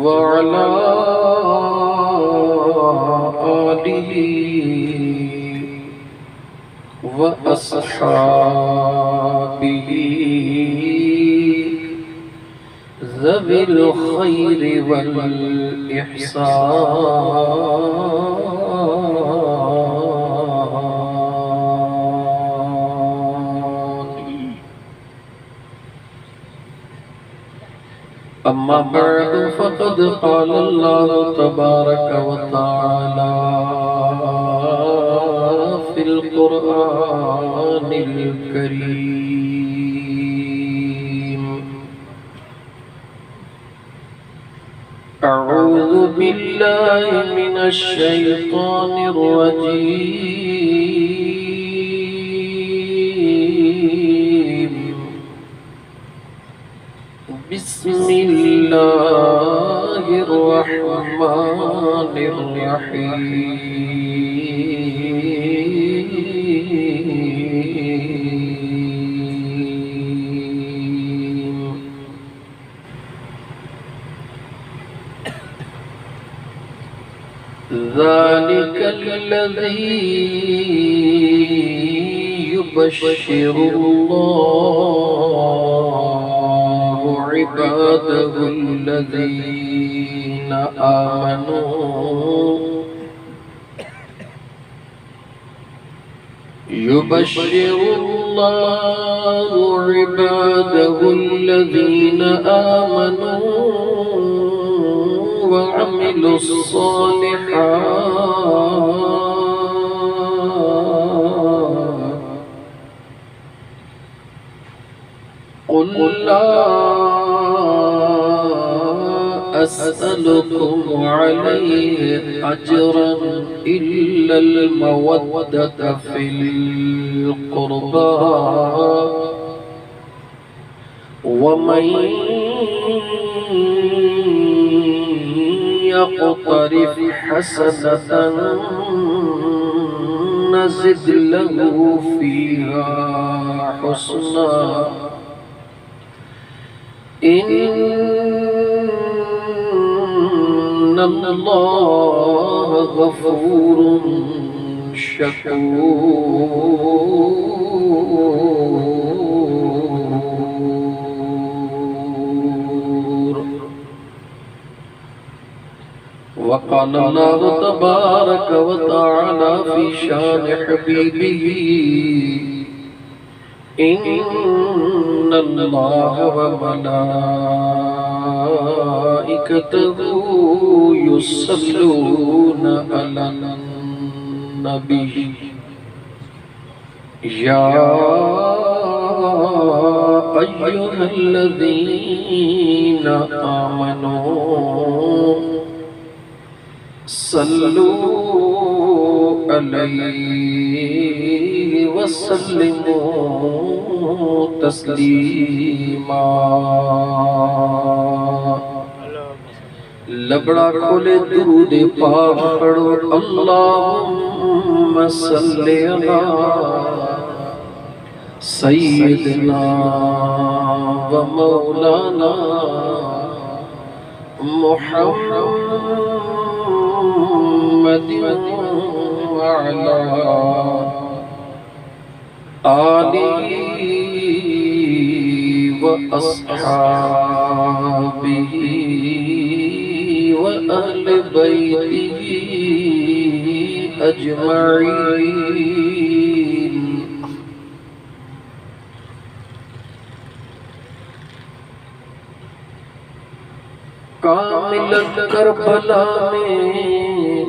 वअला आलिही व अस्हाबिही ज़विल खैरि वल इहसान। अम्मा बअद फ़क़द क़ाल अल्लाहु तबारक व तआला फिल क़ुरआनिल करीम। अऊज़ु बिल्लाहि मिनश शैतानिर रजीम। बिस्मिल्लाहिर रहमानिर रहीम। ज़ालिकल्लज़ी युबश्शिरुल्लाहु इबादहुल्लज़ीना आमनू युबश्शिरुल्लाहु इबादहुल्लज़ीना आमनू वअमिलुस्सालिहात। क़ुल ला अस्अलुकुम अलैहि अजरन इल्लल मवद्दत फिल क़ुर्बा वमन यक़्तरिफ़ हसनतन नज़िद लहू फ़ीहा हुस्ना इन्नल्लाह गफ़ूरुन शकूर। वक़ाल अल्लाहु तबारक व तआला फ़ी शान हबीबिही इन्नल्लाह व मलाइकतहु युसल्लूना अलन नबी या अय्युहल्लज़ीना आमनू सल्लू अलैहि वसल्लिमू तस्लीमा। लबड़ा खोले दुरूद पाक पढ़ो अल्लाहुम्मा सल्ली अला सय्यिदना व मौलाना मुहम्मद व अला आलिहि व अस्हाबिही व अहले बैतिही अजमईन। कामिल करबला में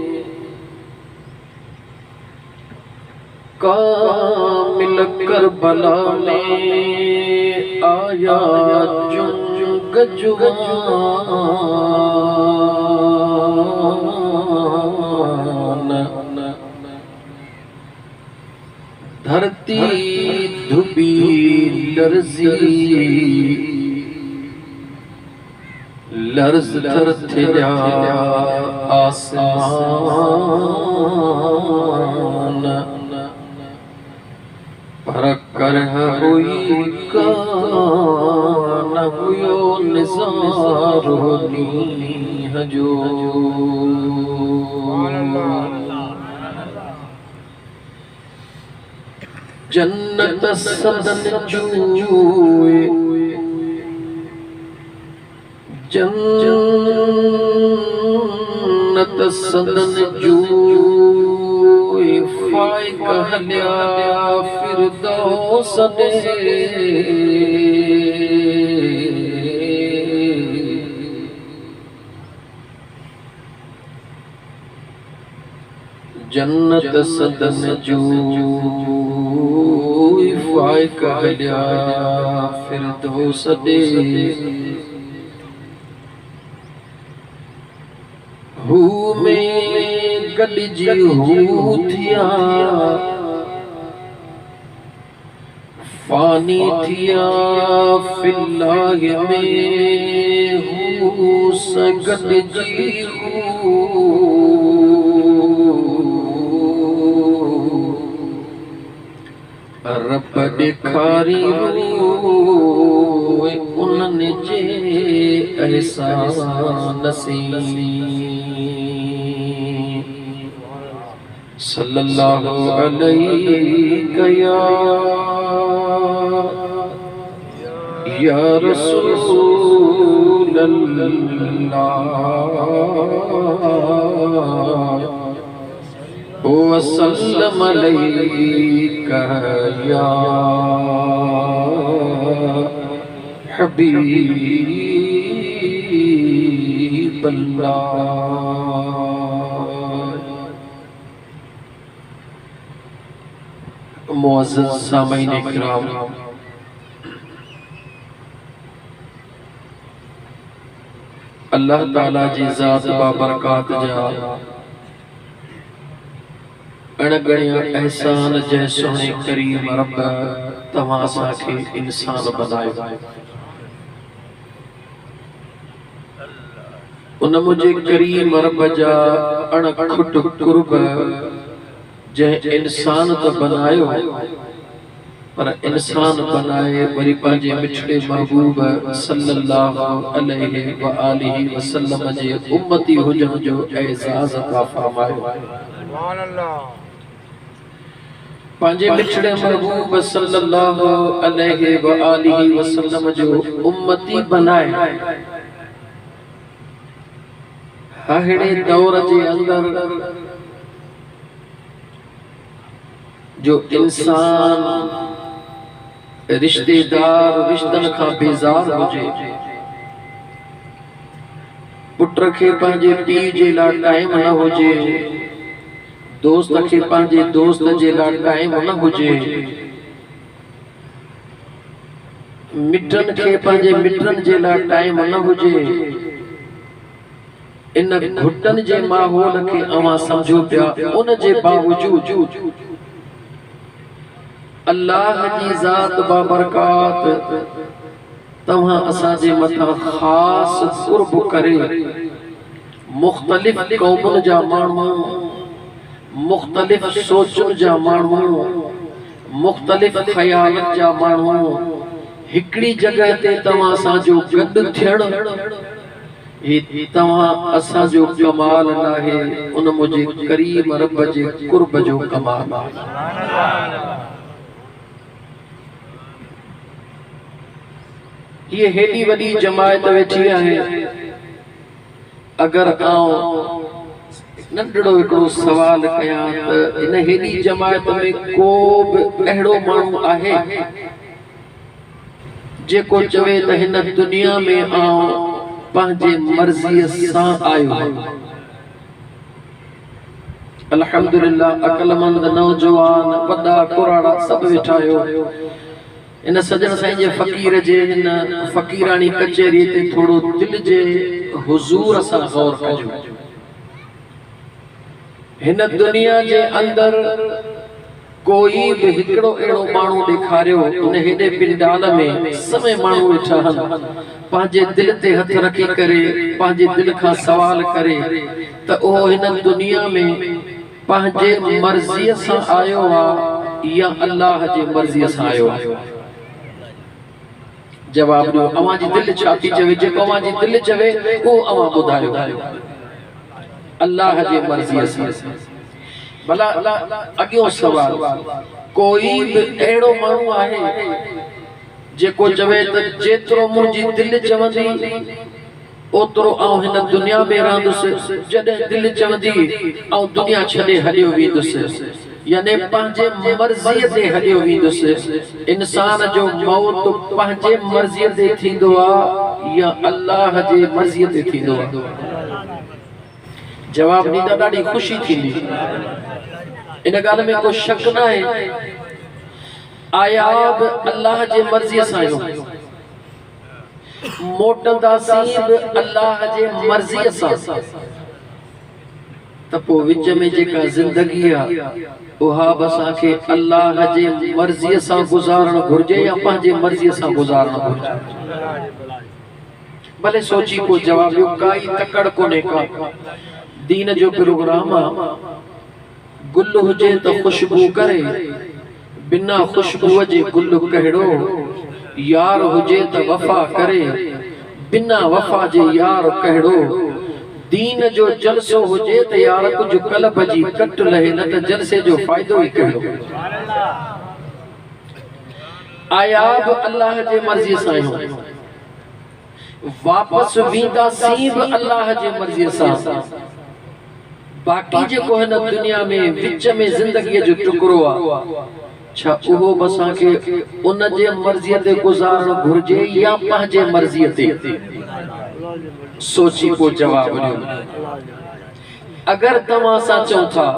कामिल करबला में आया जुंग जुआन। धरती धुबी लर्जी लर्ज थरथरा आसमान। पर करह हुई का न हुयो निसार नी हजो जन्नत सदन जूए जन्नत सदन जूए फाय कहलिया फिरदौस दे जन्नत सदन जूए फाय कहलिया फिरदौस दे हू में गॾिजी हू थिया फानी थिया फिल्लाह में हू स गॾिजी हू रब ॾेखारी उन्हनि जे एहसान से सल्लल्लाहु अलैहि या रसूल अल्लाह वसल्लम अलैका या हबीब अल्लाह। मुअज़्ज़ज़ सामीन इकराम, अल्लाह ताला जी ज़ात बाबरकात जा अणगणिया एहसान जै सोने करीम रब तव्हां असांखे इंसान बनायो। उन मुझे करीम रब जा अणखुट कुर्ब जै इंसान तो बनायो पर इंसान बनाए वरी पंहिंजे मिठड़े महबूब सल्लल्लाहु अलैहि व आलिहि वसल्लम जे उम्मती हुजण जो एजाज़ अता फरमायो। सुभान अल्लाह। पंहिंजे मिठड़े महबूब सल्लल्लाहु अलैहि व आलिहि वसल्लम जो उम्मती बनाए अहिड़े दौर जे अंदर जो इंसान रिश्तेदार रिश्तन खां बेज़ार हुजे, पुट खे पंहिंजे पीउ जे लाइ टाइम न हुजे, दोस्त खे पंहिंजे दोस्त जे लाइ टाइम न हुजे, मिटन खे पंहिंजे मिटन जे लाइ टाइम न हुजे, इन घुटन जे माहौल खे अवां समझो पिया। उन जे बावजूद अल्लाह जी ज़ात बाबरकात तव्हां असांजे मथां ख़ास कुर्ब करे मुख्तलिफ क़ौमुन जा माण्हू, मुख्तलिफ सोचुन जा माण्हू, मुख्तलिफ ख़यालत जा माण्हू हिकड़ी जगह ते तव्हां सां जो गॾु थियण ही तव्हां असां जो कमाल नाहे, उन मुझे करीम रब जे कुर्ब जो कमाल आहे। ये हेडी वडी जमायत वेठी है। अगर आऊं नंढड़ो हिकिड़ो सवाल कयां त इन हेडी जमायत में को बि अहिड़ो माण्हू आहे जेको चवे त हिन दुनिया में आऊं पंहिंजे मर्ज़ीअ सां आयो आहियां। अल्हम्दुलिल्लाह अक़लमंद नौजवान वॾा कुराड़ा सभु वेठा आहियो। इन सजन साईं जे फ़कीर जे हिन फ़कीरानी कचहरी ते थोड़ो दिल जे हुजूर सां गौर कजो। हिन दुनिया जे अंदर कोई भी हिकड़ो एड़ो माण्हू ॾेखारियो इन हेॾे पिंडाल में समय माण्हू वेठा आहिनि पंहिंजे दिल ते हथ रखी करे पंहिंजे दिल खां सवाल करे त उहो हिन दुनिया में पंहिंजे मर्ज़ीअ सां आयो आहे या अल्लाह जी मर्जी सां आयो? जवाब ॾियो। अवां जी दिल छा थी चवे? जेको अवां जी दिल चवे वो अवां ॿुधायो। अल्लाह जी मर्जी सां। भला अॻियों सवाल, कोई भी अहिड़ो माण्हू आहे जेको चवे त जेतिरो मुंहिंजी दिल चवंदी ओतिरो आउं हिन दुनिया में रहंदुसि, जॾहिं दिल चवंदी आउं दुनिया छॾे हलियो वेंदुसि, यानी पंहिंजे मर्ज़ीअ ते हलियो वेंदुसि। इंसान जो मौत पंहिंजे मर्ज़ीअ ते थींदो आहे या अल्लाह जे मर्ज़ीअ ते थींदो आहे? जवाब ॾींदा ॾाढी ख़ुशी थींदी। इन ॻाल्हि में को शक न आहे। आया बि अल्लाह जे मर्ज़ीअ सां आहियूं, मोटंदासीं बि अल्लाह जे मर्ज़ीअ सां। त पोइ विच में जेका ज़िंदगी आहे उहा बि असांखे अल्लाह जे मर्ज़ीअ सां गुज़ारणु घुरिजे या पंहिंजे मर्ज़ीअ सां गुज़ारणु घुरिजे? भले सोची को जवाब ॾियो। काई तकड़ कोन्हे का। दीन जो प्रोग्राम आहे। गुल हुजे त खुशबू करे, बिना खुशबूअ जे गुल कहिड़ो? यार हुजे त वफ़ा करे, बिना वफ़ा जे यार कहिड़ो? दीन जो जलसो हुजे त यार कुझु कल्ब जी कट लहे, न त जलसे जो फ़ाइदो ई कहिड़ो? आया बि अल्लाह जे मर्ज़ीअ सां आहियूं, वापसि वेंदासीं बि अल्लाह जे मर्ज़ीअ सां। बाक़ी जेको हिन दुनिया में विच में ज़िंदगीअ जो टुकड़ो आहे, छा उहो बि असांखे उन जे मर्ज़ीअ ते गुज़ारणु घुरिजे या पंहिंजे मर्ज़ीअ ते? सोची को जवाब ॾियो। अगर तव्हां सां चओ था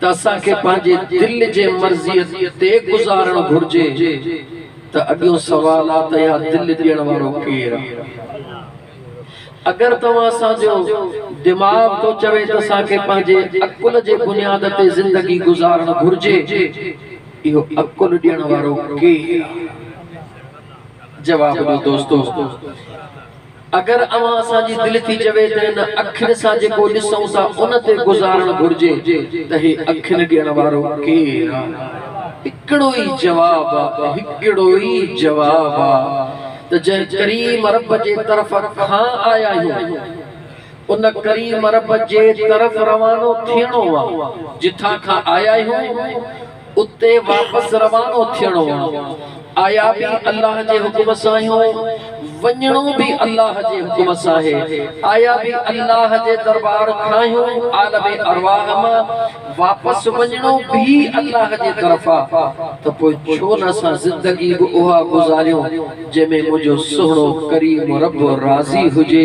त असांखे पंहिंजे दिल जे मर्ज़ीअ ते गुज़ारणु घुरिजे, त अॻियों सवाल आहे त या दिल ॾियण वारो केरु आहे? अगर तव्हां असांजो दिमाग़ तो चवे त असांखे पंहिंजे अकुल जे बुनियाद ते ज़िंदगी गुज़ारणु घुरिजे, इहो अकुल ॾियण वारो केरु आहे? जवाब ॾियो दोस्तो। अगर अवां असांजी दिल थी चवे त हिन अखियुनि सां जेको ॾिसूं था उन ते गुज़ारणु घुरिजे, त हे अखियुनि ॾियण वारो केरु आहे? हिकिड़ो ई जवाब आहे, हिकिड़ो ई जवाब आहे त जंहिं करीम रब जे तरफ़ खां आया आहियूं, उन करीम रब जे तरफ़ रवानो थियणो आहे। जिथां खां आया आहियूं उते वापसि रवानो थियणो आहे। आया भी अल्लाह जे हुक्म सां आहियूं, वञणो भी अल्लाह जे हुक्म सां आहे। आया भी अल्लाह जे दरबार खां आहियूं, आलम अरवाह मां वापसि वञणो भी अल्लाह जे तरफ़ आहे। त पोइ छो न असां ज़िंदगी बि उहा गुज़ारियूं जंहिंमें मुंहिंजो सुहिणो करीम रब राज़ी हुजे।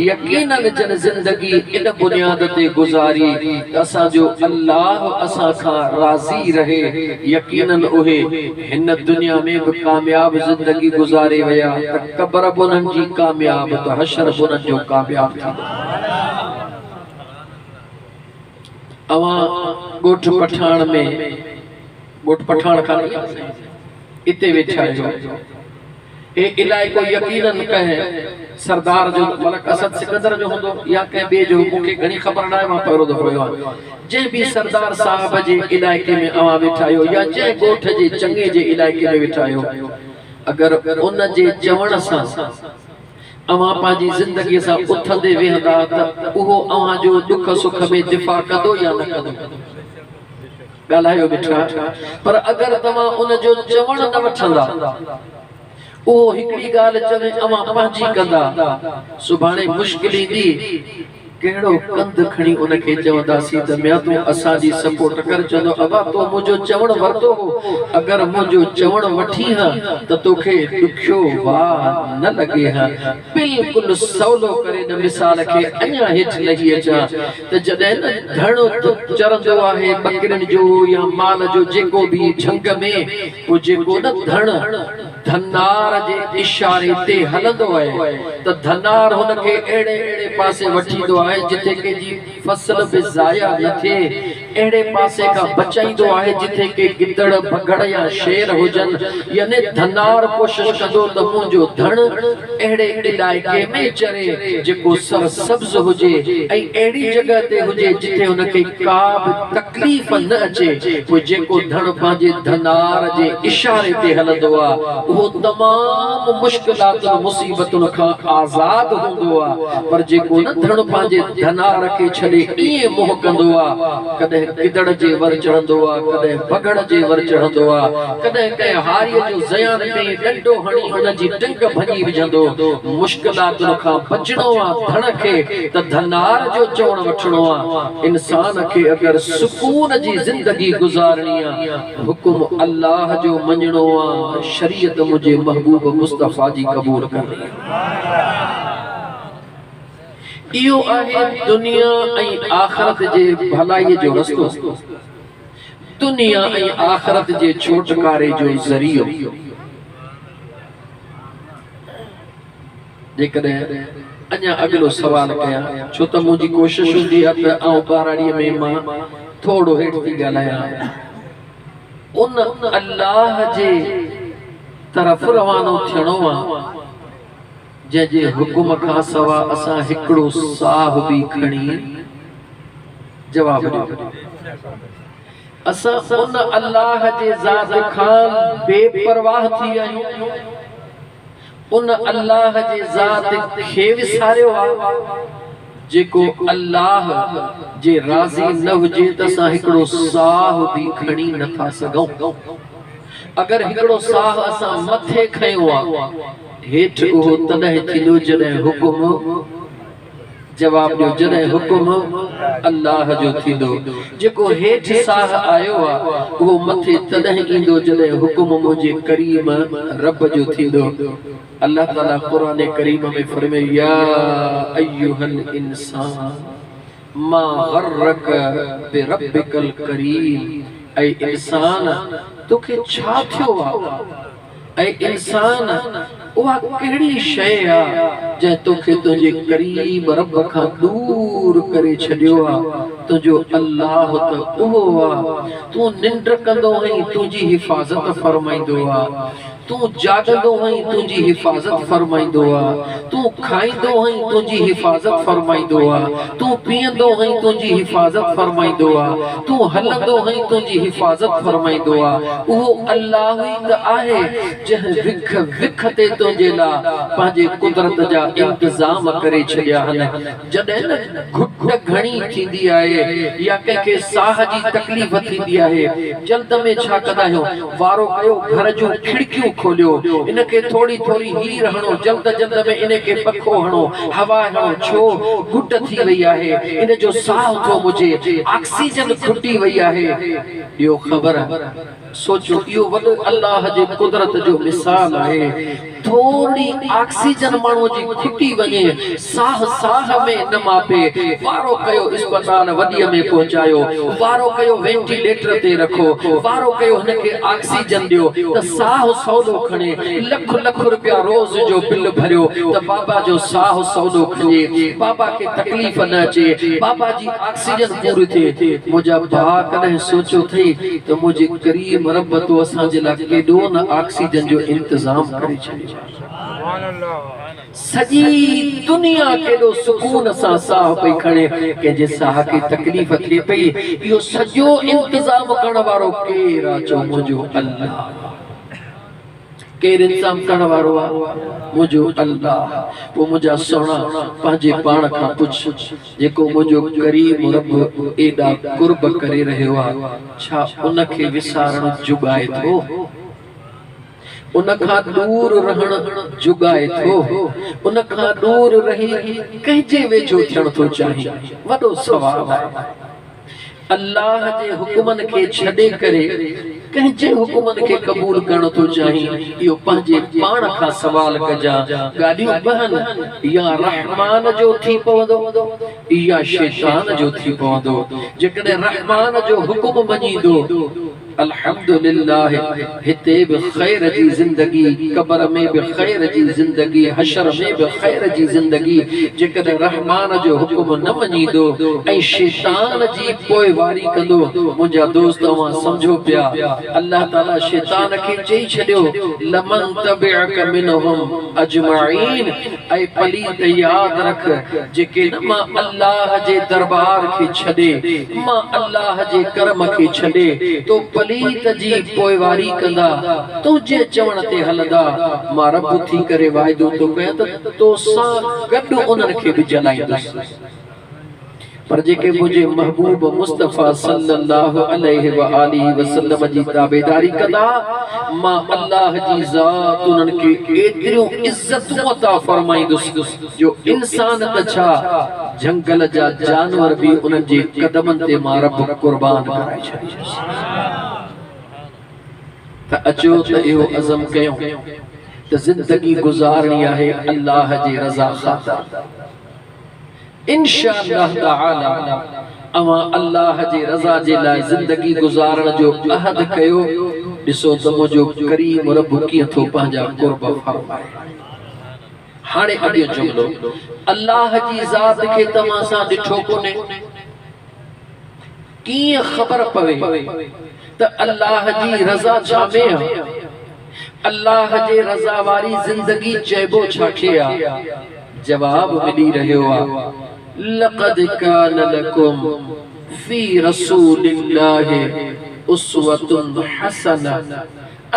यकीनन जन ज़िंदगी इन बुनियाद ते गुज़ारी त असांजो अल्लाह असां खां राज़ी रहे। यकीनन उहे हिन दुनिया में भी कामयाब ज़िंदगी गुज़ारे विया, त क़ब्र बि उन्हनि जी कामयाब, त हशर बि उन्हनि जो कामयाब थींदो। अवां ॻोठ पठान में, ॻोठ पठान खां इते वेठा आहियो, ए इलाइक़ो यकीनन कहे सरदार जो मलक असद सिकंदर जो हूंदो या कंहिं ॿिए जो, मूंखे घणी ख़बर न आहे, मां पहिरियों दफ़ो वियो आहियां। जंहिं बि सरदार साहब जे इलाइक़े में अवां वेठा आहियो या जंहिं ॻोठ जे चङे जे इलाइक़े में वेठा आहियो, अगर उन जे चवण सां अवां पंहिंजी ज़िंदगीअ सां उथंदे वेहंदा त उहो अवां जो दुख सुख में दिफ़ा कंदो या न कंदो? ॻाल्हायो बेटा। पर अगर तव्हां उन जो चवण न वठंदा, उहो हिकिड़ी ॻाल्हि चवे अवां पंहिंजी कंदा, सुभाणे मुश्किल ईंदी, कहिड़ो कंध खणी उनखे चवंदासीं त म्या तूं असांजी सपोर्ट कर। चवंदो अबा तो मुंहिंजो चवण वरितो हो, अगर मुंहिंजो चवण वठी हा त तोखे ॾुखियो वाह न लॻे हा। बिल्कुलु सवलो करे न मिसाल खे अञा हेठि लही अचां त जॾहिं न धण चरंदो आहे बकरियुनि जो या माल जो जेको बि झंग में, पोइ जेको न धण धनार जे इशारे ते हलंदो आहे त धनार हुनखे अहिड़े अहिड़े पासे वठींदो आहे जिथे कंहिंजी फसल बि ज़ाया न थिए, अड़े पासे का बचाईंदो आहे जिथे के गिदड़ बगड़ या शेर हुजन यानी धनार कोशिश कंदो त मुंहिंजो धन अड़े इलाइके में चरे जेको सर सब्ज हुजे ऐं अहिड़ी जगह ते हुजे जिथे उनखे का बि तकलीफ़ न अचे पोइ जेको धन पंहिंजे धनार जे इशारे ते हलंदो आहे उहो तमाम मुश्किलातुनि मुसीबतुनि खां आज़ाद हूंदो आहे पर जेको न धन पंहिंजे धनार खे छॾे ईअं मोह कंदो आहे कॾहिं गिदड़ जे वर चढ़ंदो आहे कॾहिं बगड़ जे वर चढ़ंदो आहे कॾहिं कंहिं हारीअ जो ज़यान में डंडो हणी हुनजी टंग भञी विझंदो मुश्किलातुनि खां बचणो आहे धन खे त धनार जो चवण वठणो आहे इंसान खे अगर सुकून जी जिंदगी गुजारणी आहे हुकुम अल्लाह जो मञणो आहे शरीयत मुझे महबूब मुस्तफा जी कबूल करणी आहे इहो आहे दुनिया ऐं आखिरत जे भलाई जो रस्तो दुनिया ऐं आखिरत जे छुटकारे जो ज़रियो जेकॾहिं अञा अगलो सवाल कया छो त मुझी कोशिश हुंदी है त आऊं बाराड़ीअ में मां थोड़ो हेठ थी ॻाल्हायां उन अल्लाह जे तरफ रवानो थियणो आहे जंहिंजे हुकुम खां सवा असां हिकिड़ो साह बि खणी जवाब ॾियो असां उन अल्लाह जे ज़ात खां बेपरवाह थी आहियूं उन अल्लाह जे ज़ात खे विसारियो आहे जेको अल्लाह जे राज़ी न हुजे त असां हिकिड़ो साह बि खणी नथा सघूं अगर हिकिड़ो साह असां मथे खयो आहे हेठ उहो तॾहिं थींदो जॾहिं हुकुम जवाब ॾियो जॾहिं हुकुम अल्लाह जो थींदो जेको हेठ साह आयो आहे उहो मथे तॾहिं ईंदो जॾहिं हुकुम मुंहिंजे करीम रब जो थींदो अल्लाह ताला क़ुरान करीम में फरमायो या अय्युहल इंसान मा गर्रक बिरब्बिकल करीम ऐ इंसान तोखे छा थियो आहे ऐ इंसान उहा कहिड़ी शइ आहे जंहिं तोखे तुंहिंजे करीब रब खां दूर करे छॾियो आहे तुंहिंजो अल्लाह त उहो आहे तूं निंड कंदो आहीं तुंहिंजी हिफ़ाज़त फरमाईंदो आहे तू जागंदो आहीं तुंहिंजी हिफ़ाज़त फरमाईंदो आहे तू खाईंदो आहीं तुंहिंजी हिफ़ाज़त फरमाईंदो आहे तू पीअंदो आहीं तुंहिंजी हिफ़ाज़त फरमाईंदो आहे तू हलंदो आहीं तुंहिंजी हिफ़ाज़त फरमाईंदो आहे उहो अल्लाह ई त आहे जंहिं विख विख ते तुंहिंजे लाइ पंहिंजे कुदरत जा इंतज़ाम करे छॾिया आहिनि जॾहिं न घुट घणी थींदी आहे या कंहिंखे साह जी तकलीफ़ थींदी आहे जल्द में छा कंदा आहियूं वारो कयो घर जूं खिड़कियूं खोलियो इनके थोड़ी थोड़ी हीर हणो जल्द जल्द में इनके पखो हणो हवा हणो छो घुट थी वई आहे इन जो साह थो मुझे ऑक्सीजन घुटी वई आहे इहो ख़बर सोचो इहो वॾो अल्लाह जे कुदरत जो मिसाल आहे थोड़ी ऑक्सीजन माण्हू जी घुटी वञे साह साह में न मापे वारो कयो अस्पताल वॾीअ में पहुचायो वारो कयो वेंटिलेटर ते रखो वारो कयो हुनखे ऑक्सीजन ॾियो त साह सौदो खणे लख लख रुपया रोज़ जो बिल भरियो त बाबा जो साह सौदो खणे बाबा खे तकलीफ़ न अचे बाबा जी ऑक्सीजन पूरी थिए मुंहिंजा भाउ कॾहिं सोचो थई त मुंहिंजे करीम रब तो असांजे लाइ केॾो न ऑक्सीजन जो इंतज़ाम करे छॾियो सॼी दुनिया केॾो सुकून सां साह पई खणे कंहिंजे साह खे तकलीफ़ थिए पई इहो सॼो इंतज़ाम करण वारो केरु आहे चओ मुंहिंजो अल्लाह केरु इंतज़ाम करण वारो आहे मुंहिंजो अल्लाह पोइ मुंहिंजा सोना पंहिंजे पाण खां पुछ जेको मुंहिंजो करीम रब एॾा कुर्ब करे रहियो आहे छा उनखे विसारण जुगाए थो उन खां दूर रहण जुगाए थो उन खां दूर रही कंहिंजे वेझो थियण थो चाहे वॾो सवाल आहे अल्लाह जे हुकुमन के छॾे करे कंहिंजे हुकुमन के कबूल करणो थो चाहे इहो पंहिंजे पाण खां सवाल कजां गाॾियूं बहन या रहमान जो थी पवंदो या शैतान जो थी पवंदो जेकॾहिं रहमान जो हुकुम मञींदो अल्हम्दुलिल्लाह हिते भी खैर जी जिंदगी, कब्र में भी खैर जी जिंदगी, हशर में भी खैर जी जिंदगी। जेकर रहमान जो हुक्म न मनीदो ऐं शैतान जी पोइवारी कंदो, मुंहिंजा दोस्त तव्हां समझो पिया अल्लाह ताला शैतान खे चई छॾियो लमन तबिअक मिनहुम अजमईन, ऐं पलीत याद रख जेके न मां अल्लाह जे दरबार खे छॾे, मां अल्लाह जे करम खे छॾे तो पलीत जी पोइवारी कंदा, तुंहिंजे चवण ते हलंदा, मां रब थी करे वाइदो तो कयां त तोसां गॾु उन्हनि खे बि जलाईंदुसि। पर जेके मुझे महबूब मुस्तफा सल्लल्लाहु अलैहि व आलिहि वसल्लम जी ताबेदारी कंदा, मां अल्लाह जी ज़ात उन्हनि खे एतिरियूं इज्जतूं अता फरमाईंदुसि जो इंसान त छा जंगल जा जानवर भी उन्हनि जे कदमनि ते मां रब कुर्बान कराए छॾींदुसि। त अचो त इहो अज़म कयूं त ज़िंदगी गुज़ारणी आहे अल्लाह जी रज़ा ख़ातिर। इंशाअल्लाह ताला अवां अल्लाह जी रज़ा जे लाइ ज़िंदगी गुज़ारण जो अहद कयो। ॾिसो त मुंहिंजो करीम रब कीअं थो पंहिंजा कुर्ब फरमाए। हाणे अॻियो जुमिलो, अल्लाह जी ज़ात खे तव्हां सां ॾिठो कोन्हे, कीअं ख़बर पवे त अल्लाह जी रज़ा छा में आहे? अल्लाह जे रज़ा वारी ज़िंदगी चइबो छा खे आहे? जवाब मिली रहियो आहे लक़द कान लकुम फी रसूलिल्लाहि उस्वतुन हसना।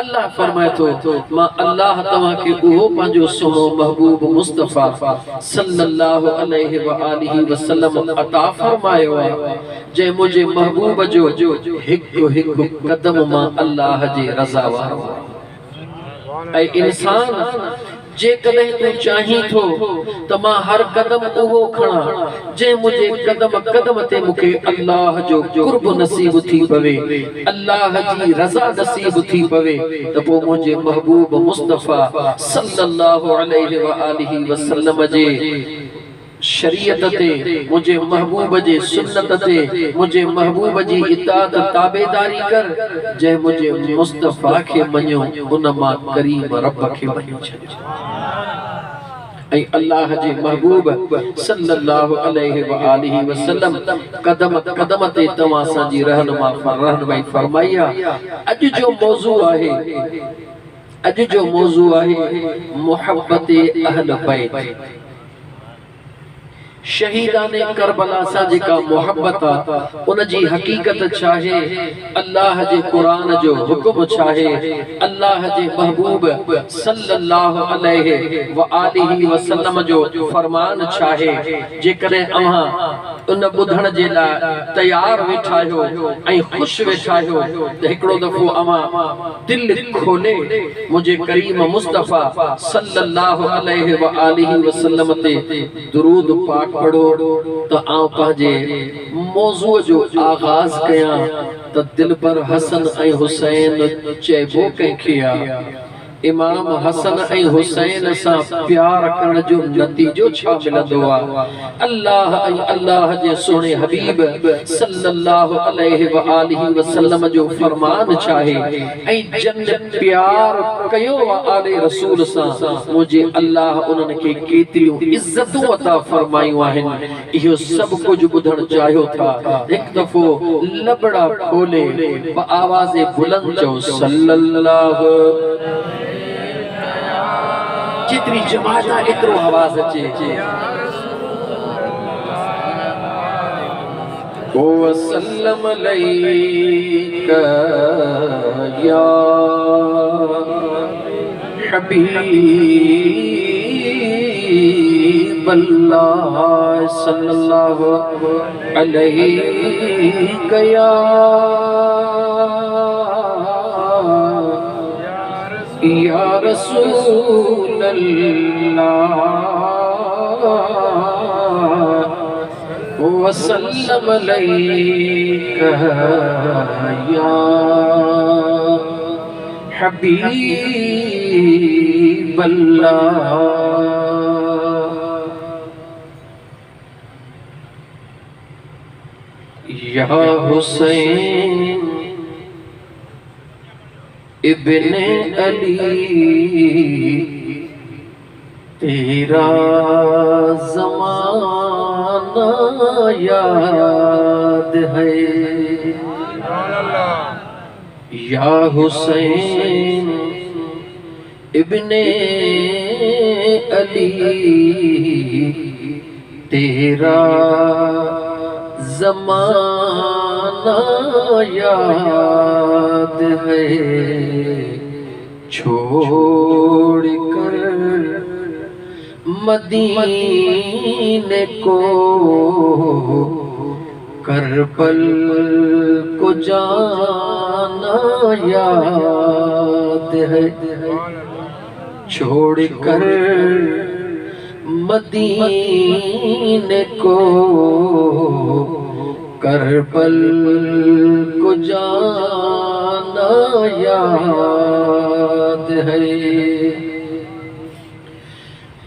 अल्लाह फरमाए थो मां अल्लाह तव्हां खे उहो पंहिंजो सुहिणो महबूब मुस्तफा सल्लल्लाहु अलैहि व आलिहि वसल्लम अता फरमायो आहे जंहिं मुंहिंजे महबूब जो हिकु हिकु कदम मां अल्लाह जे रज़ा वारो आहे। ऐं इंसान जेकॾहिं तूं चाहीं थो त मां हर कदम उहो खणा जंहिं मुंहिंजे कदम कदम ते मूंखे अल्लाह जो कुर्ब नसीब थी पवे, अल्लाह जी रज़ा नसीब थी पवे, त पोइ मुंहिंजे महबूब मुस्तफा सल्लल्लाहु अलैहि व आलिहि वसल्लम जे शरीयत ते, मुझे महबूब जे सुन्नत ते, मुझे महबूब जी इताअत ताबेदारी कर। जंहिं मुझे मुस्तफा के मञो उन मां करीम रब के मञी छॾियो। ऐं अल्लाह जे महबूब सल्लल्लाहु अलैहि व आलिहि वसल्लम कदम कदम ते तव्हां सां जी रहनुमाई फरमाई आहे। अॼु जो मौज़ू आहे, अॼु जो मौज़ू आहे मोहब्बत अहल बैत। शहीदाने करबला सां जेका मोहब्बत आहे उन जी हकीकत छा आहे? अल्लाह जे कुरान जो हुक्म छा आहे? अल्लाह जे महबूब सल्लल्लाहु अलैहि व आलिहि वसल्लम जो फरमान छा आहे? जेकॾहिं अव्हां उन ॿुधण जे लाइ तयार वेठा आहियो ऐं ख़ुशि वेठा आहियो त हिकिड़ो दफ़ो अव्हां दिलि खोले मुंहिंजे करीम मुस्तफा सल्लल्लाहु अलैहि व आलिहि वसल्लम ते दुरूद पाक पढ़ो तो आऊं पंहिंजे मौज़ूअ जो आगाज़ कयां त दिल पर हसन ऐं हुसैन चइबो कंहिंखे आहे? इमाम हसन ऐं हुसैन सां प्यार करण जो नतीजो छा मिलंदो आहे? अल्लाह ऐं अल्लाह जे सुहिणे हबीब सल्लल्लाहु अलैहि व आलिहि वसल्लम जो फरमान छा आहे? ऐं जन प्यार कयो आले रसूल सां मुझे अल्लाह उन्हनि खे केतिरियूं इज़तूं अता फरमायूं आहिनि। इहो सभु कुझु ॿुधण चाहियो था, हिकु दफ़ो लबड़ा खोले आवाज़ बुलंद चओ सल्लल्लाहु। जितनी जमात आहे एतिरो आवाज़ अचे। वसल्लम अलैका या हबीब अल्लाह सल्लल्लाहु अलैका या रसूल अल्लाह वसल्लम अलैका या हबीब अल्लाह। या हुसैन इब्ने अली तेरा ज़माना याद है, या हुसैन इब्ने अली तेरा ज़माना याद है। छोड़ कर मदीने को करबल को जाना याद है। छोड़ कर मदीने को करबल को जाना याद है।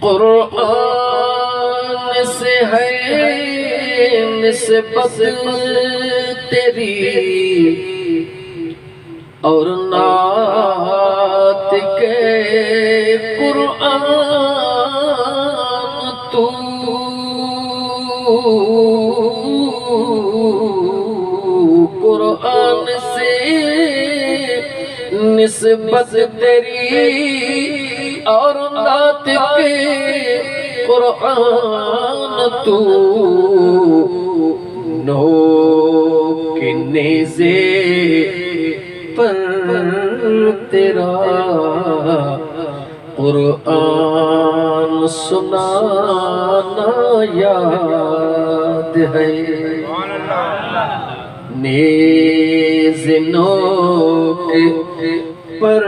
कुरान से है निस्बत तेरी और नात के कुरान तू कुरान से निस्बत तेरी और नात के कुरान तू नो के नेज़े पर तेरा कुरान सुनाना याद है। नेज़े नोक पर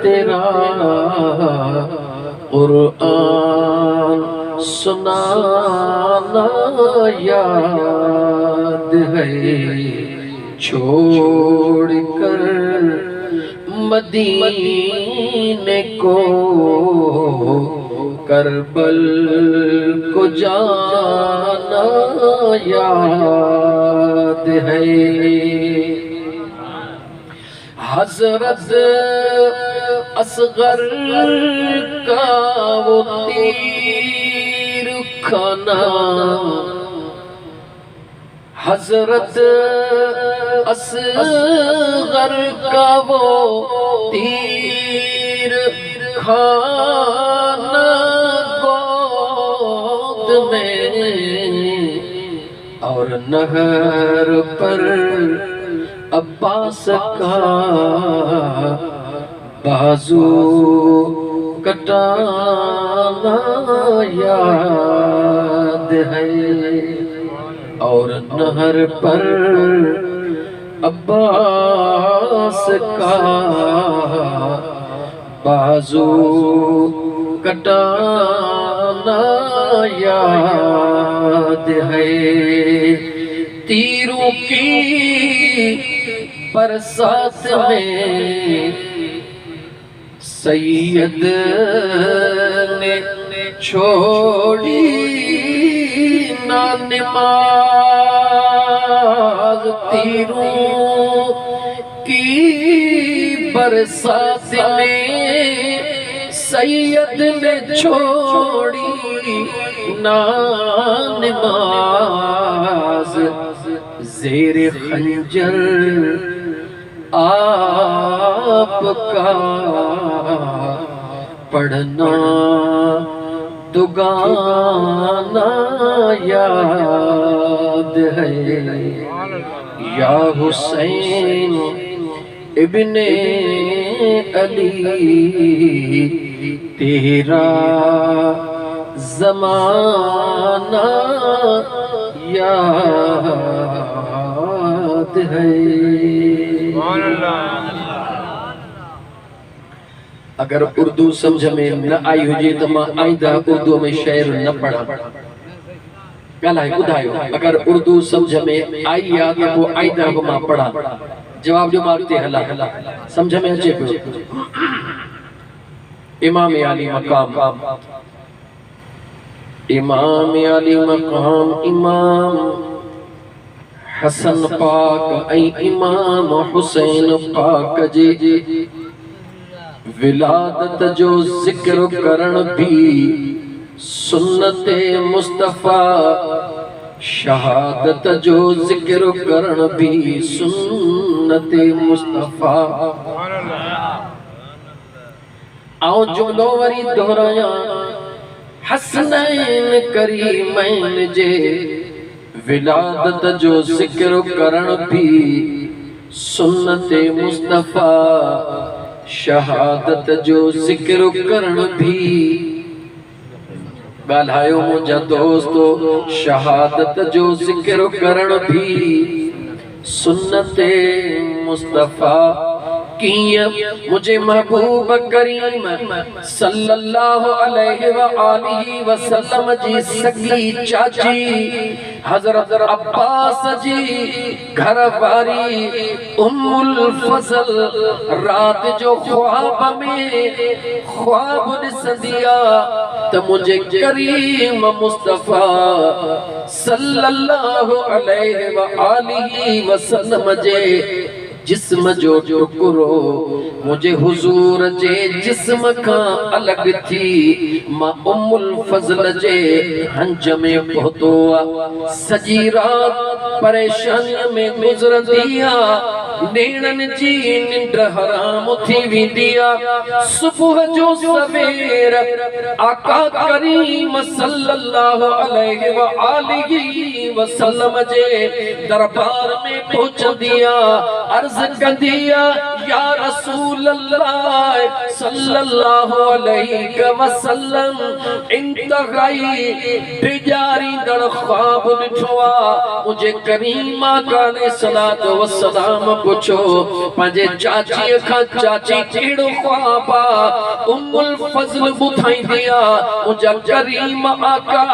तेरा कुरान सुनाना याद है। छोड़ कर मदीने को करबल को जाना याद है। हज़रत असगर का वो तीर खाना, हज़रत असगर का वो तीर खाना गोद में और नहर पर अब्बास का बाजू कटाना याद है। और नहर पर अब्बास का बाजू कटाना याद है। तीरों की बरसात में सैयद ने छोड़ी ना नमाज। तीरों की बरसात में सैयद ने छोड़ी ना नमाज। ज़ेरे खंजर आपका पढ़ना दुगाना याद है। या हुसैन इब्ने अली तेरा ज़माना याद है। अगर उर्दू समझ में न आई हुजे तो मां आइंदा उर्दू में शेर न पढ़ा। ॻाल्हाए ॿुधायो, अगर उर्दू समझ में आई या तो वो आइंदा को मां पढ़ा। जवाब जो मारते हला समझ में अचे पियो। इमाम अली मकाम, इमाम अली मकाम, इमाम हसन पाक ऐं इमाम हुसैन पाक जी विलादत जो जिक्र करण भी सुन्नते मुस्तफा, शहादत जो जिक्र करण भी सुन्नते मुस्तफा। आओ जुमलो वरी दोहराया, हसनैन करीमैन जे विलादत जो जिक्र करण भी सुन्नते मुस्तफा, शहादत जो जिक्र करण भी। ॻाल्हायो मुंहिंजा दोस्तो, शहादत जो जिक्र करण भी सुन्नते मुस्तफा। कियां मुझे महबूब करीम सल्लल्लाहु अलैहि व आलिहि वसल्लम जी सगी चाची हजरत अब्बास जी घर वारी उम्मुल फजल रात जो ख्वाब में ख्वाब ॾिसंदिया त मुझे करीम मुस्तफा सल्लल्लाहु अलैहि व आलिहि वसल्लम जे जिस्म जो टुकरो मुझे हुजूर जे जिस्म का अलग थी मां उम्मुल फजल जे हंज में पहुतो। सजी रात परेशानी में गुजरदिया, नेणन जी निंड हराम थी विंदिया। सुबह जो सवेर आका करीम सल्लल्लाहु अलैहि व आलिहि वसल्लम जे दरबार में पहुंचदिया। अर्ज कंदिया, या रसूल अल्लाह सल्लल्लाहु अलैहि वसल्लम, इंतहाई बेजारी दड़ ख्वाब ॾिठो। मुझे करीम आका अलैहिस्सलातु वस्सलाम पुछो पंहिंजे चाची खां, चाची कहिड़ो ख्वाब आ? उम्मुल फज़ल ॿुधाईंदी आ, मुंहिंजा करीम आका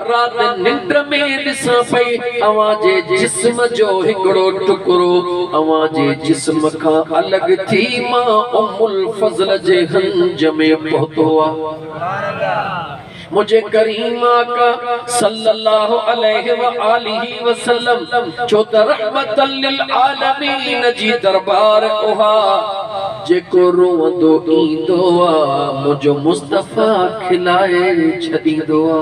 रात निंड में ॾिसां पई अवां जे जिस्म जो हिकिड़ो टुकरो अवां जे जिस्म का अलग थी मां उम्मुल फजल जे हंज में पहुतो आ। मुझे करीम आका सल्लल्लाहु अलैहि व आलिहि वसल्लम जो रहमतल लिल आलमीन जी दरबार ओहा जेको रोंदो ईंदो आ, मुझो मुस्तफा खिलाए छॾींदो आ।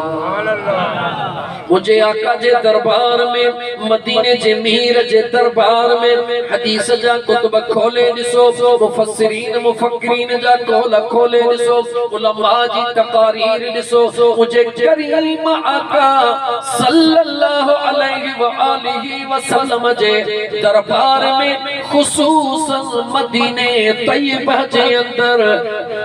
मुझे आका जे दरबार में, मदीने जे मीर जे दरबार में हदीस जा कुतुब खोले ॾिसो, मुफस्सिरीन मुफक्किरीन जा कौल खोले ॾिसो, उलमा जी तकारीर ॾिसो। मुझे करीम आका सल्लल्लाहु अलैहि व आलिहि वसल्लम जे दरबार में खुसूसन मदीने तैयबा जे अंदर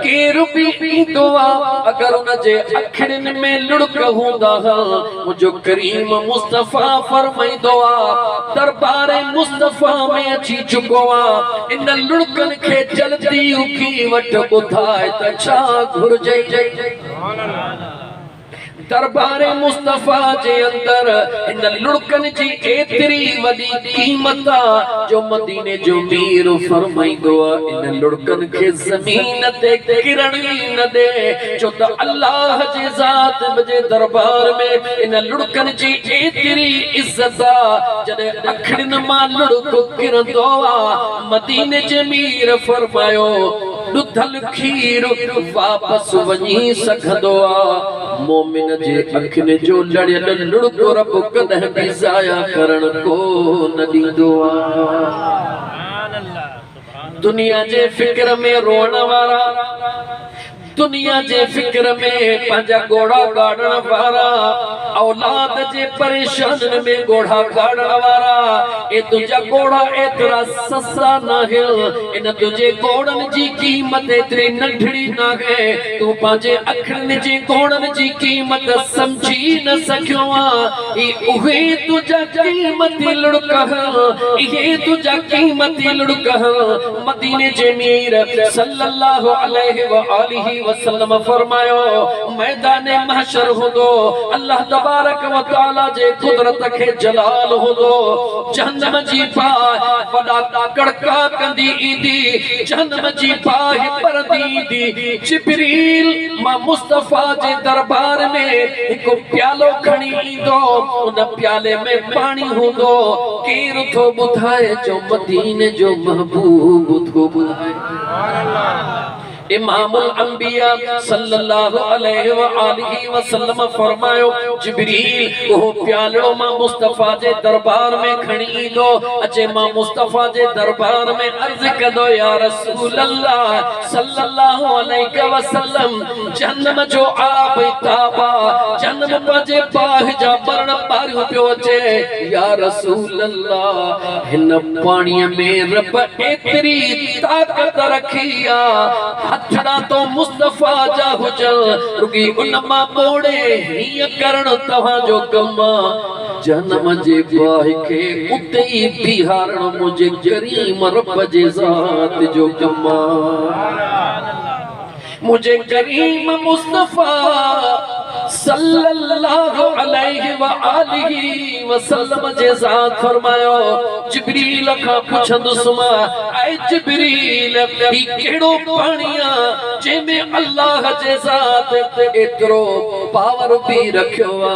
केर भी ईंदो आ, अगर उन जे अखिड़िन में लुड़क हूंदा हा, मुझो करीम मुस्तफा फरमाईंदो आ दरबार मुस्तफा में अची चुको आ। इन लुड़कन खे जल्दी उखी वठ, ॿुधाए त छा घुर्जे। दरबार मुस्तफा जे अंदर इन लुड़कन जी एतरी वडी कीमत आ जो मदीने जो मीर फरमाईंदो आ इन लुड़कन के जमीन ते किरण ही न दे, जो त अल्लाह जे जात जे दरबार में इन लुड़कन जी एतरी इज्जत आ। जने अखड़न मां लुड़को किरंदो आ, मदीने जे मीर फरमायो दुधल खीर वापस वञी सघंदो आ। मोमिन जे अखिन जो लड़ियल लुड़को रब कदह भी ज़ाया करण को न ॾींदो आ। दुनिया जे फिक्र में रोण वारा, दुनिया जे फिक्र में पंहिंजा गोड़ा गाड़न वारा, औलाद जे परेशान में गोड़ा गाड़न वारा, ए तुझा गोड़ा एतरा सस्ता न है, इन तुझे गोड़न जी कीमत एतरी नंढड़ी न है, तू पंहिंजे अखिन जे गोड़न जी कीमत समझी न सकियो आ। ई उहे तुझा कीमती लुड़का, इहे तुझा कीमती लुड़का। मदीने जे मीर सल्लल्लाहु अलैहि व आलिहि वसल्लम फरमायो मैदान महशर होदो, अल्लाह दा तबारक व तआला जे कुदरत खे जलाल हुंदो जहन्नम जी बाहि वॾा कड़का कंदी ईंदी जहन्नम जी बाहि परदी ईंदी जिब्रील मां मुस्तफा जे दरबार में हिकु प्यालो खणी ईंदो उन प्याले में पानी हुंदो केर थो ॿुधाए जो मदीने जो महबूब थो ॿुधाए सुभान अल्लाह इमामुल अंबिया सल्लल्लाहु अलैहि व आलिहि वसल्लम फरमायो जिब्रील वो प्यालो मां मुस्तफा जे दरबार में खणी ईंदो अचे मां मुस्तफा जे दरबार में अर्ज कंदो या रसूल अल्लाह सल्लल्लाहु अलैहि वसल्लम जन्नम जो आब ताबा जन्नम जे बाह जा बरण पारियो पियो अचे या रसूल अल्लाह हिन पानी में रब एतरी ताकत रखी आ हथड़ा तो मुस्तफा जा हुजन रुगी उन मां बोड़े हिय करण तवा जो कम जन्म जे बाहि के उते ही बिहारण मुझे करीम रब जे ज़ात जो कम मुझे करीम मुस्तफा सल्लल्लाहु अलैहि व आलिहि वसल्लम जे ज़ात फरमायो जिब्रील खां पुछंदुसि मां ऐ जिब्रील ही केड़ो पाणीआ जे में अल्लाह जे ज़ात एतरो पावर भी रखियो आ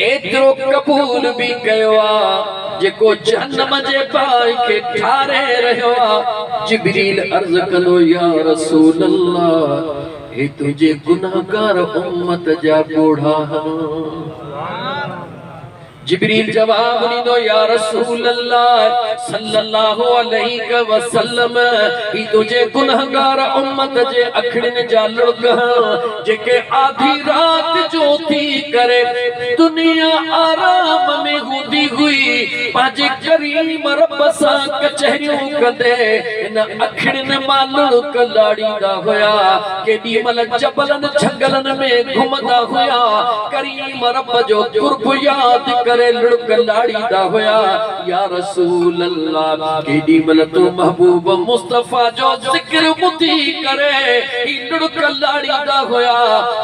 एतरो कबूल भी कयो आ जेको जहन्नम जे बाहि के ठारे रहियो आ जिब्रील अर्ज कंदो या रसूल अल्लाह हे तुझे गुनाहगार उम्मत जा बूढ़ा जिब्रील जवाब ॾींदो या रसूल अल्लाह सल्लल्लाहु अलैहि वसल्लम ही तुझे गुनाहगार उम्मत जे अखड़िन जा लुड़क जेके आधी रात जो थी करे दुनिया आराम में हूंदी हुई पांजे करीम रब सां कचहरियूं कंदे इन अखड़िन मां लुड़क लाड़ींदा हुया केॾी महिल जबलन झंगलन में घुमंदा हुया करीम रब जो कुर्ब याद करे लुड़क लाड़ींदा हुया या रसूल अल्लाह केॾी महिल तू महबूब मुस्तफा जो जिक्र ॿुधी करे ही लुड़क लाड़ींदा हुया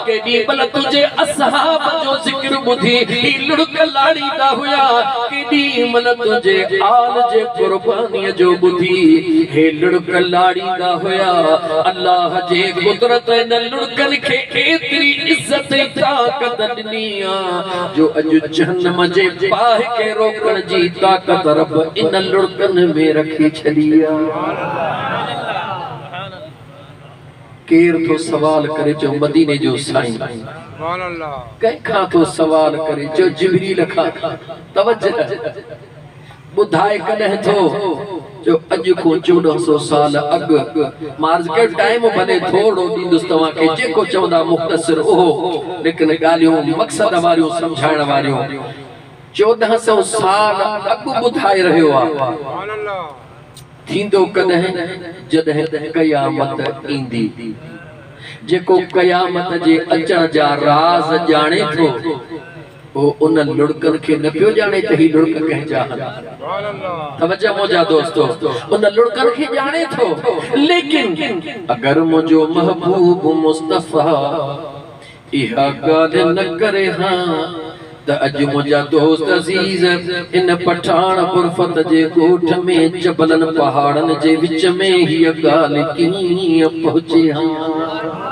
केॾी महिल तुझे असहाब जो जिक्र ॿुधी ही लुड़क लाड़ींदा हुया केॾी महिल तुझे आल जे कुर्बानीअ जो ॿुधी हे लुड़क लाड़ींदा हुया अल्लाह जे कुदरत इन लुड़कनि खे एतिरी इज्जत ऐं ताक़त ॾिनी आ जो अॼु जहन्नम जे बाहि के रोकण जी ताक़त रब इन लुड़कनि में रखी छॾी आ केर तो सवाल करे जो मदीने जो साईं सुभान अल्लाह कंहिंखां तो सवाल करे जो जिब्रील खां तवज्जो ॿुधाए कॾहिं थो जो अॼु को 1400 साल अॻु मार्ज के टाइम भले थोड़ो ॾींदुसि तव्हांखे जेको चवंदा मुख़्तसिर ओहो लेकिन ॻाल्हियूं मक़सद वारियूं सम्झाइण वारियूं 1400 साल अॻु ॿुधाए रहियो आहे थींदो कॾहिं जॾहिं क़यामत ईंदी जेको क़यामत जे अचण जा राज़ ॼाणे थो वो उन लुड़कन के न पियो जाने त ही लुड़क कंहिंजा तवज्जो मुंहिंजा दोस्तों उन लुड़कन के जाने थो लेकिन अगर मुझो महबूब मुस्तफा इहा ॻाल्हि न करे हां त अॼु मुंहिंजा दोस्त अज़ीज़ इन पठान बुरफत जे ॻोठ में जबलन पहाड़न जे विच में हीअ ॻाल्हि कीअं पहुचे हां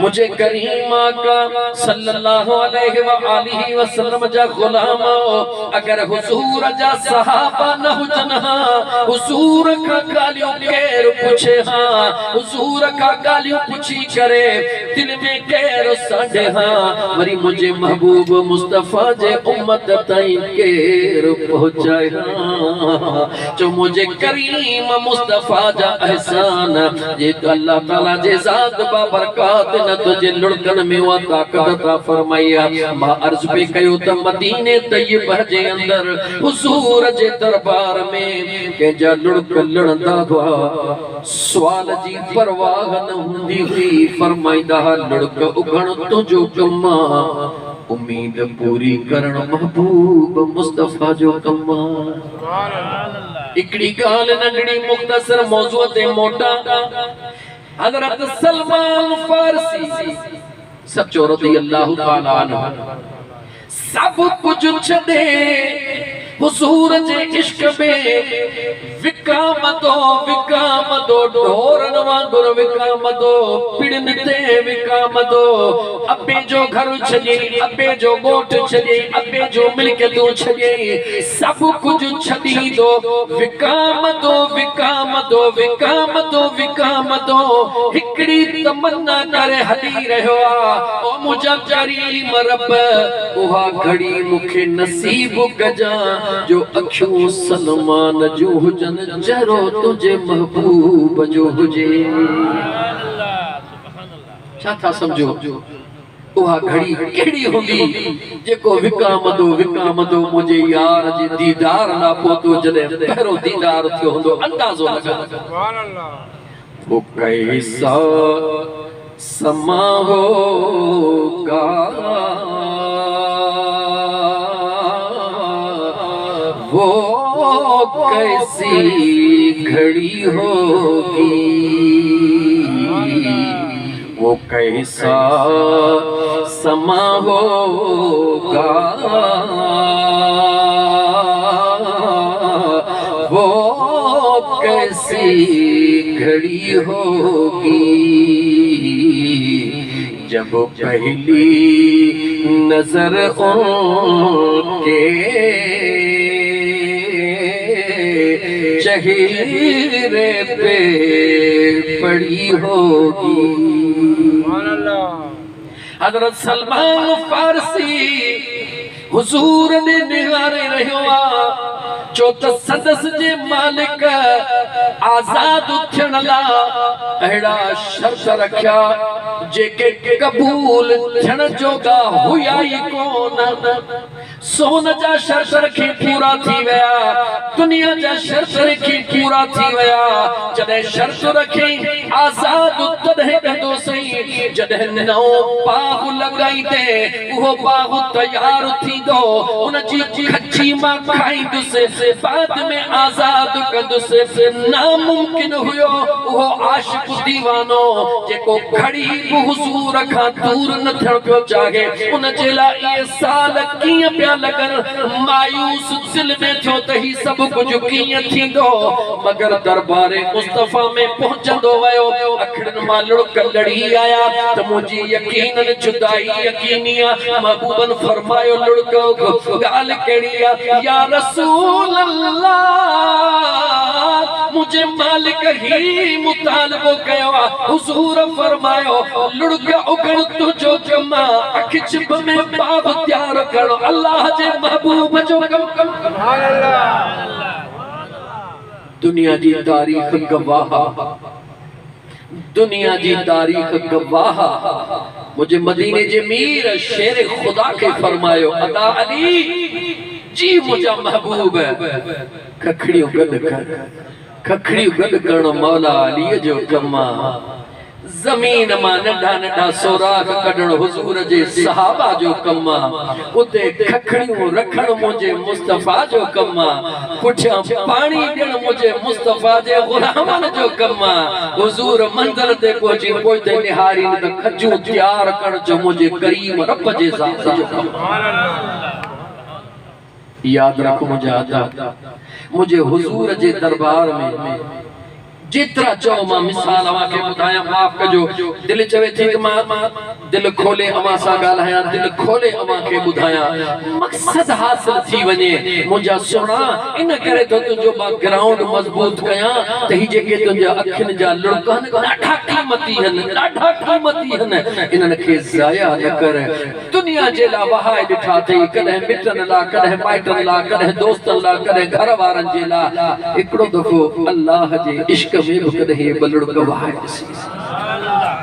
मुझे करीम आका सल्लल्लाहु अलैहि व आलिहि वसल्लम जा गुलाम अगर हुजूर जा सहाबा न हुजन हुजूर का गालियों केर पूछे हां हुजूर का गालियों पूछी करे दिल में केर साडे हां वरी मुझे महबूब मुस्तफा जे उम्मत ताईं केर पहुंचाए हां जो मुझे करीम मुस्तफा जा एहसान जे अल्लाह ताला जे ज़ात बरकत न तुझे लुड़कन में वो ताकत ता फरमाया मां अर्ज पे कयो त मदीने तैयब जे अंदर हुजूर जे दरबार में के जा लुड़क लड़ंदा हुआ सवाल जी परवाह न हुंदी हुई फरमाइंदा लुड़क उगण तुझो कमा उम्मीद पूरी करण महबूब मुस्तफा जो कमा सुभान अल्लाह इकड़ी गाल नंढड़ी मुख्तसर मौजू ते मोटा हजरत सलमान फारसी सचो रज़ियल्लाहु ताला अन्हु सब कुछ छॾे हुजूर जे इश्क में विकामदो ढोरन वांगुर विकामदो पिड़न ते विकामदो अबे जो घर छॾे अबे जो ॻोठ छॾे अबे जो मिल्कियतूं छॾे सब कुछ छॾींदो विकामदो हिकड़ी तमन्ना करे हली रहियो आ ओ मुंहिंजा करीम रब उहा घड़ी मूंखे नसीब कजा जो अखियूं सलमान जो हुजन जरो तुझे महबूब जो हुजे छा था समझो उहा घड़ी केड़ी हुंदी जेको विकामदो मुझे यार जे दीदार ना पोतो जदे पहिरो दीदार थियो हुंदो अंदाज़ो लगा सुभान अल्लाह वो कैसा समा होगा वो कैसी घड़ी होगी वो कैसा समा होगा वो कैसी घड़ी होगी जब पहली नजर उनके चेहरे पे पड़ी होगी हजरत सलमान फारसी हुजूर ने निहारे रहियो आ जो त सदस जे मालिक आजाद थियण ला अहिड़ा शर्त रखिया जेके कबूल थियण जोगा हुया ई कोन सोन जा शर्त रखी पूरा थी वया दुनिया जा शर्त रखी पूरा थी वया जदे शर्त रखी आजाद तदे कंदो सही जदे नओ बाग लगाई दे वो बाग तैयार थी दो उन जी खची मां खाई दुसे बाद में आजाद कंदुस नामुमकिन हुयो वो आशिक दीवानो जेको घड़ी हुजूर खां दूर न थियण पियो चाहे उन जे लाइ ये साल कीअं पिया लगन मायूस दिल में थियो त ही सब कुछ कीअं थींदो मगर दरबार मुस्तफा में पहुंचंदो वयो अखड़न मां लुड़क लड़ी आया त मुंहिंजी यकीनन जुदाई यकीनिया महबूबन फरमायो लुड़क गाल केड़ी या रसूल अल्लाह मुझे मालिक ही मुतालबो कयो हुजूर फरमायो लुड़क उगण तुझो कमा अख चिप में बाब तैयार करो अल्लाह जे महबूब जो कम सुभान अल्लाह दुनिया जी तारीख गवाह दुनिया जी तारीख गवाह मुझे मदीने जे मीर शेर खुदा के फरमायो अता अली जी मुझा महबूब खखड़ियों गद करण मौला अली जो कमा जमीन मां नंढा नंढा सोराख कढण हुजूर जे सहाबा जो कमा उते खखड़ियों रखण मुझे मुस्तफा जो कमा पुठियां पानी ॾियण मुझे मुस्तफा जे गुलामन जो कमा हुजूर मंदिर ते पहुची पोइते निहारी त खजूं तैयार करण जो मुझे करीम रब जे ज़ात जो कमा याद रखो मुझे अदा मुझे हुजूर जे दरबार में जितरा चो मां मिसाल अवा के बुधाया माफ कजो दिल चवे थी कि मां दिल खोले अवा सा गालहाया दिल खोले अवा के बुधाया मकसद हासिल थी वने मुजा सोना इन करे तो तुजो बैकग्राउंड मजबूत कया तही जेके तुजा अखिन जा लुड़कन ॾाढा कीमती हन इनन के जाया न कर दुनिया जे ला वहाए ॾिठा थई कदे मिटन ला कदे माइटन ला कदे दोस्तन ला कदे घर वारन जे ला एकड़ो दफो अल्लाह जे इश्क कदे बलड़ कवाए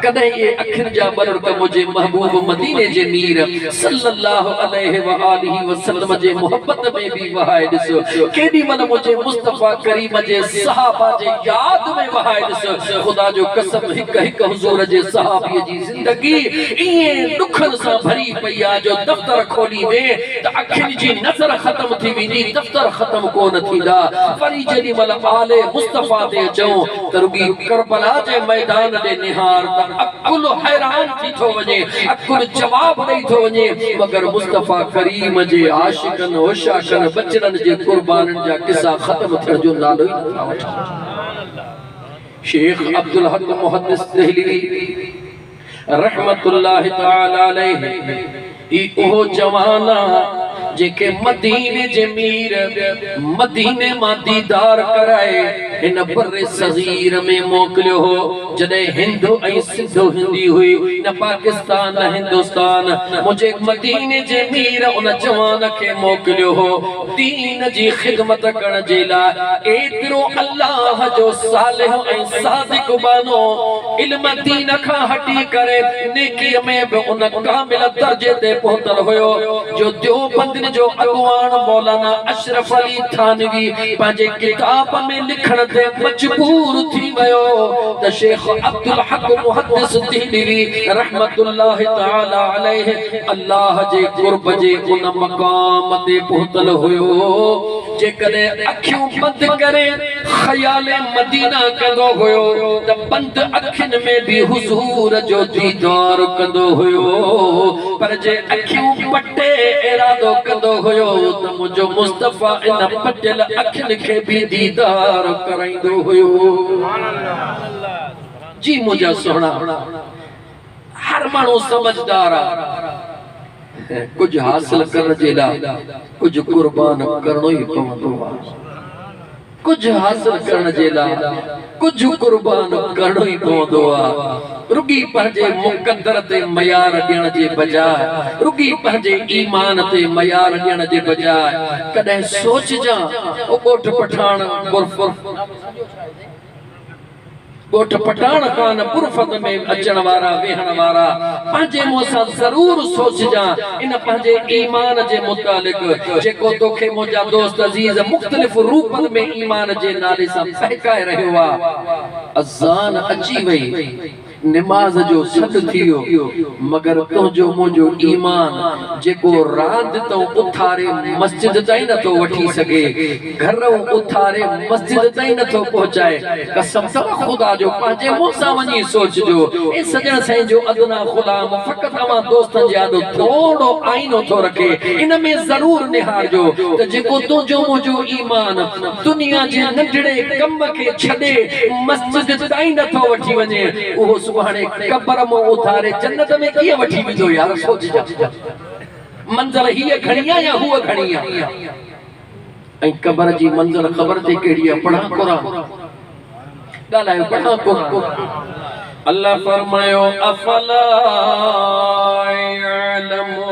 कदे ये अखिन जा बलड़ मुझे महबूब मदीने जे मीर सल्लल्लाहु अलैहि व आलिहि वसल्लम जे मोहब्बत में भी वहाए दिसो केडी मन मुझे मुस्तफा करीम जे सहाबा जे याद में वहाए दिसो खुदा जो कसम हिक हिक हुजूर जे सहाबी जी जिंदगी इए दुखन सा भरी पया जो दफ्तर खोली दे त अखिन जी नज़र ख़त्म थी वेंदी, दफ़्तर ख़त्म कोन थींदा। वरी जॾहिं महिल आले मुस्तफ़ा ते अचूं त रुॻी करबला जे मैदान ॾे निहार त अकुल हैरान थी थो वञे, अकुल जवाब ॾेई थो वञे, मगर मुस्तफ़ा करीम जे आशिकन उशाकन बचड़न जे कुर्बानन जा किस्सा ख़त्म थियण जो नालो ई नथा वठनि। शेख अब्दुल हक मुहद्दिस दहलवी रहमतुल्लाह तआला अलैहि ई ओहो जवाना जेके मदीने जे मीर मदीने मां दीदार कराए इन बर्रे सगीर में मोकलियो हो। जॾहिं हिंद ऐं सिंध हिंदी हुई, न पाकिस्तान न हिंदुस्तान, मुझे मदीने जे मीर उन जवान के मोकलियो हो दीन जी खिदमत करण जे लाइ। एतिरो अल्लाह जो सालिह ऐं सादिक बानो इल्म दीन खां हटी करे नेकी में भी उन कामिल दर्जे ते पहुतल हुयो जो देवबंद जो अगवान मौलाना अशरफ अली थानवी पंहिंजे किताब में लिखण ते मजबूर थी वियो त शेख अब्दुल हक मुहद्दिस दहलवी रहमतुल्लाह तआला अलैहि अल्लाह जे कुर्ब जे उन मकाम ते पहुतल हुयो जेकॾहिं अखियूं बंद करे ख्याल मदीना कंदो हुयो त बंद अखिन में भी हुजूर जो दीदार कंदो हुयो, पर जे अखियूं पटे इरादो कंदो हुयो त मुझो मुस्तफ़ा इन पटियल अखिन के भी दीदार कराइंदो हुयो। जी मुझा सोहणा हर माण्हू समझदार आहे, कुछ हासिल करण जे लाइ कुछ कुर्बान करणो ई पवंदो आहे, कुछ हासिल करण जे लाइ कुछ कुर्बान करणो ई पवंदो आहे। रुगी पंहिंजे मुक़द्दर ते मयार ॾियण जे बजाय, रुगी पंहिंजे ईमान ते मयार ॾियण जे बजाय कॾहिं सोचजां ओ ॻोठ पठान ॻोठ पठान खान पुरफत में अचण वारा वेहण वारा पंहिंजे मुंहं सां ज़रूर सोचजां इन पंहिंजे ईमान जे मुतालिक जेको तोखे मुंहिंजा दोस्त अज़ीज़ मुख़्तलिफ़ रूपनि में ईमान जे नाले सां बहकाए रहियो आहे। अज़ान अची वई, निमाज़ जो सॾु थी वियो, मगर तुंहिंजो मुंहिंजो ईमान जेको रांदि तो उथारे मस्जिद ताईं नथो वठी सघे, घर उथारे मस्जिद ताईं नथो पहुचाए। कसम अथव ख़ुदा जो पंहिंजे मुंहं सां वञी सोचजो ए सजण साईं जो अदना ग़ुलाम फ़क़ति तव्हां दोस्तनि जे आॾो थोरो आईनो थो रखे, इन में ज़रूर निहारजो त जेको तुंहिंजो मुंहिंजो ईमान दुनिया जे नंढड़े कम खे छॾे मस्जिद ताईं नथो वठी वञे, उहो सुभाणे कब्र में उथारे जन्नत में कीअं वठी वेंदो यार। सोचजा मंज़िल हीअ खणी आहे या हूअ खणी आहे, ऐं कब्र जी मंज़िल ख़बर थी कहिड़ी आहे। पढ़ा क़ुरान ॻाल्हायो, पढ़ा क़ुरान। अल्लाह फरमायो अफला यअलमु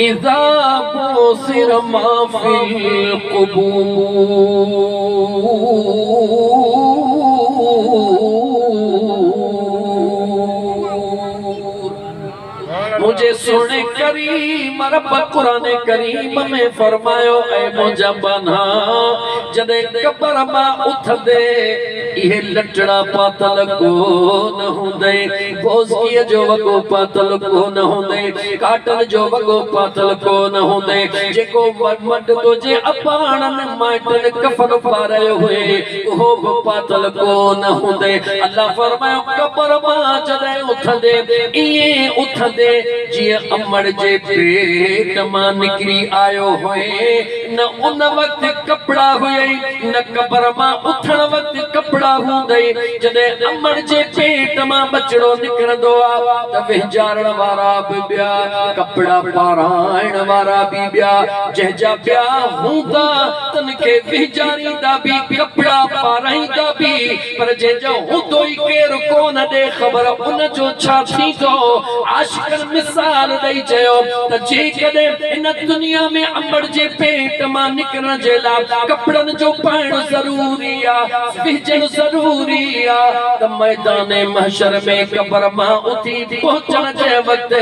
इज़ा बुसिर मा फिल क़ुबूर, मुझे सुने करीम रब कुरान करीम में फरमायो ऐ मुझा बना जदे कब्र मां उथदे इहे लटड़ा पातल को न हुंदे, बोज़कीअ जो वॻो पातल को न हुंदे, काटन जो वॻो पातल को न हुंदे, जेको मड तो जे अपाणन माइटन कफन पारायो हुए उहो बि पातल को न हुंदे। अल्लाह फरमायो कब्र मां जदे उथदे इए उथदे जीअं अमड़ जे पेट मां निकिरी आयो हुए, न उन वक्त कपड़ा हुए न कब्र मां उथण वक्त कपड़ा हूंदे। जॾहिं अमड़ जे पेट मां बचड़ो निकिरंदो आहे त विहजारण वारा बि ॿिया, कपड़ा पाराइण वारा बि ॿिया, जंहिंजा ॿिया हूंदा तन खे विहजारींदा बि, कपड़ा पाराईंदा बि, पर जंहिंजो हूंदो ई केरु कोन ॾे ख़बर उन जो छा थींदो। आशिक़नि मिसाल ॾेई चयो त जेकॾहिं इन दुनिया में अमड़ जे पेट मां निकिरण जे लाइ कपड़नि जो पाइण ज़रूरी आहे, विझण ज़रूरी आहे, त मैदान महशर में कब्र मां उथी पहुचण जे वक़्त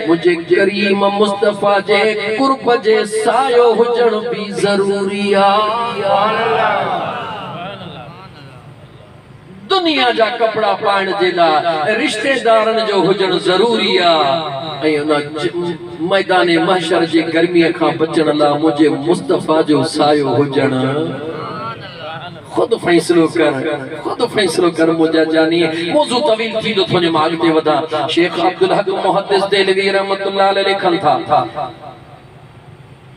मुझे करीम मुस्तफ़ा जे कुर्ब जे सायो हुजण भी ज़रूरी आहे। दुनिया जा कपड़ा पाइण जे लाइ रिश्तेदारन जो हुजण ज़रूरी आ। ऐं उन मैदान महशर जी गर्मीअ खां बचण लाइ मुझे मुस्तफ़ा जो सायो हुजण। खुद फैसलो कर मुझा जानी। मौजू तवील थी तो थोड़े माग ते वधा। शेख अब्दुल हक मुहद्दिस देलवी रहमतुल्लाह अलैह लिखन था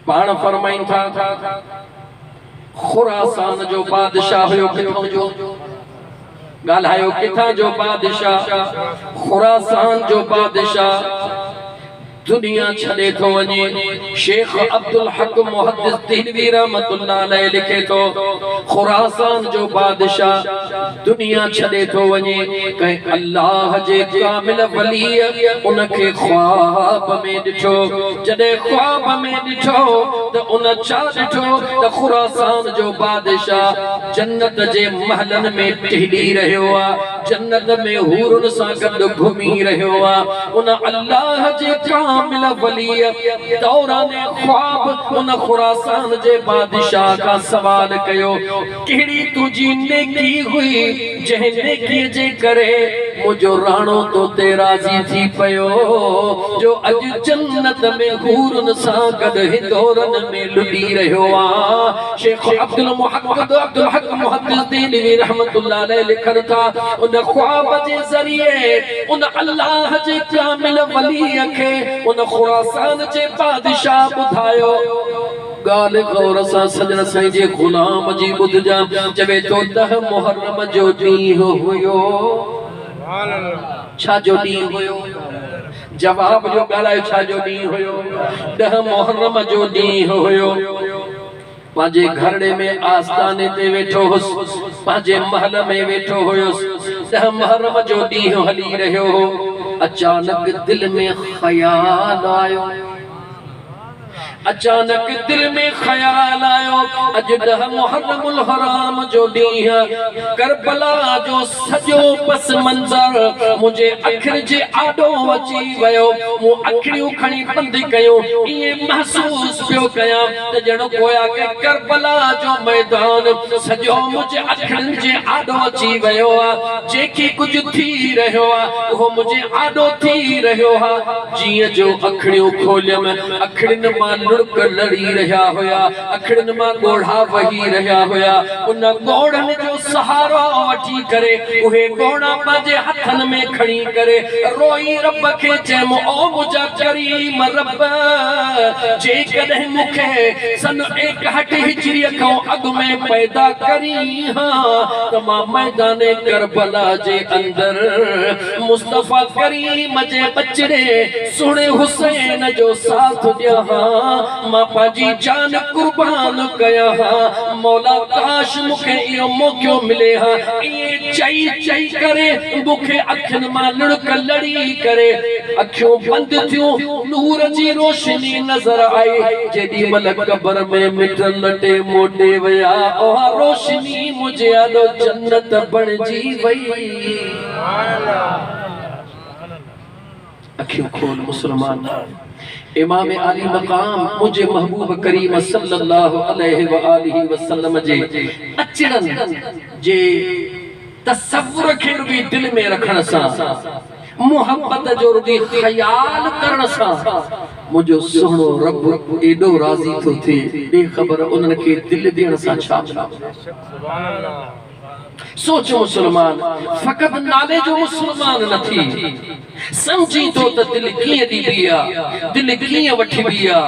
पाण फरमाइन था खुरासान जो बादशाह हुयो किथों जो गाल्हायो किथां जो बादशाह खुरासान जो बादशाह दुनिया छड़े तो वने। शेख अब्दुल हक मुहद्दिस देलवी रहमतुल्लाह अलैह लिखे तो खुरासान जो बादशाह दुनिया छड़े तो वने कहीं अल्लाह जे कामिल वली उनके ख्वाब में दिठो। जदे ख्वाब में दिठो तो उन चा दिठो तो खुरासान जो बादशाह जन्नत जे महलन में टहली रहियो आ, जन्नत में हूरन सां गॾु घुमी रहियो आ। उन अल्लाह जे कामिल वली दौरान ख्वाब उन खुरासान जे बादशाह का सवाल कयो केड़ी तुझी नेकी हुई जह नेकी जे करे मुझो राणो तो ते राजी थी पयो जो अज जन्नत में हूरन सां गॾु हिंदोरन में लुटी रहियो आ। शेख अब्दुल हक मुहद्दिस देलवी रहमतुल्लाह अलैह लिखन था उन ख्वाब जे ज़रिए उन अल्लाह जे कामिल वली के उन खुरासान जे बादशाह बुधायो। गाल गौर सां सजन साईं जे गुलाम जी बुधजा चवे तो 10 मुहर्रम जो ॾींहुं हुयो। छा जो ॾींहुं हुयो? जवाब जो ॻाल्हायो छा जो ॾींहुं हुयो? 10 मुहर्रम जो ॾींहुं हुयो। पांजे घरड़े में आस्ताने ते वेठो हुस, पांजे महल में वेठो हुयुस। 10 मुहर्रम जो ॾींहुं हली रहियो हो। अचानक दिल में ख्याल आयो, अचानक दिल में ख्याल आयो अज 10 मुहर्रमुल हराम जो ॾींहुं करबला जो सजो पस मंजर मुझे अखिर जे आडो अची वयो। मु अखियूं खणी बंद कयो ये महसूस पियो कया त जणो गोया के करबला जो मैदान सजो मुझे अखिन जे आडो अची वयो आ। जेकी कुछ थी रहियो आ वो मुझे आडो थी रहियो आ। जिए जो अखियूं खोलियम अखिन मां लुड़क लड़ी रहा होया, अखिन मां गोढ़ा वही रहा होया। उन गोढ़न जो सहारो वठी करे उहे गोढ़ा पांजे हथन में खणी करे रोई रब के चम ओ मुझा करीम रब जे कदे मुखे सन 61 हिजरी को अग में पैदा करी हां त मां मैदान करबला जे अंदर मुस्तफा करीम जे बचड़े सुने हुसैन जो साथ दिया मां पाजी जान कुर्बान कया हां। मौला काश मुखे यो मौको मिले हां ये चई चई करे मुखे अखन मां लुड़क लड़ी करे अखियों बंद थियूं नूर जी रोशनी नजर आई। जेडी मल कब्र में मिट लटे मोटे वया ओ रोशनी मुझे आलो जन्नत बन जी वई। अखियों खोल मुसलमान। इमाम आली मकाम मुझे महबूब करीम सल्लल्लाहु अलैहि व आलिहि वसल्लम जे अचरन जे तसव्वुर खे भी दिल में रखण सा मोहब्बत जो भी ख्याल करण सा मुझो सुनो रब एडो राजी तो थे बेखबर उनन के दिल देण सा छा। सुभान अल्लाह। सोचो मुसलमान फकत नाले जो मुसलमान न थी समझी तो त दिल किए दी बिया दिल किए वठी बिया।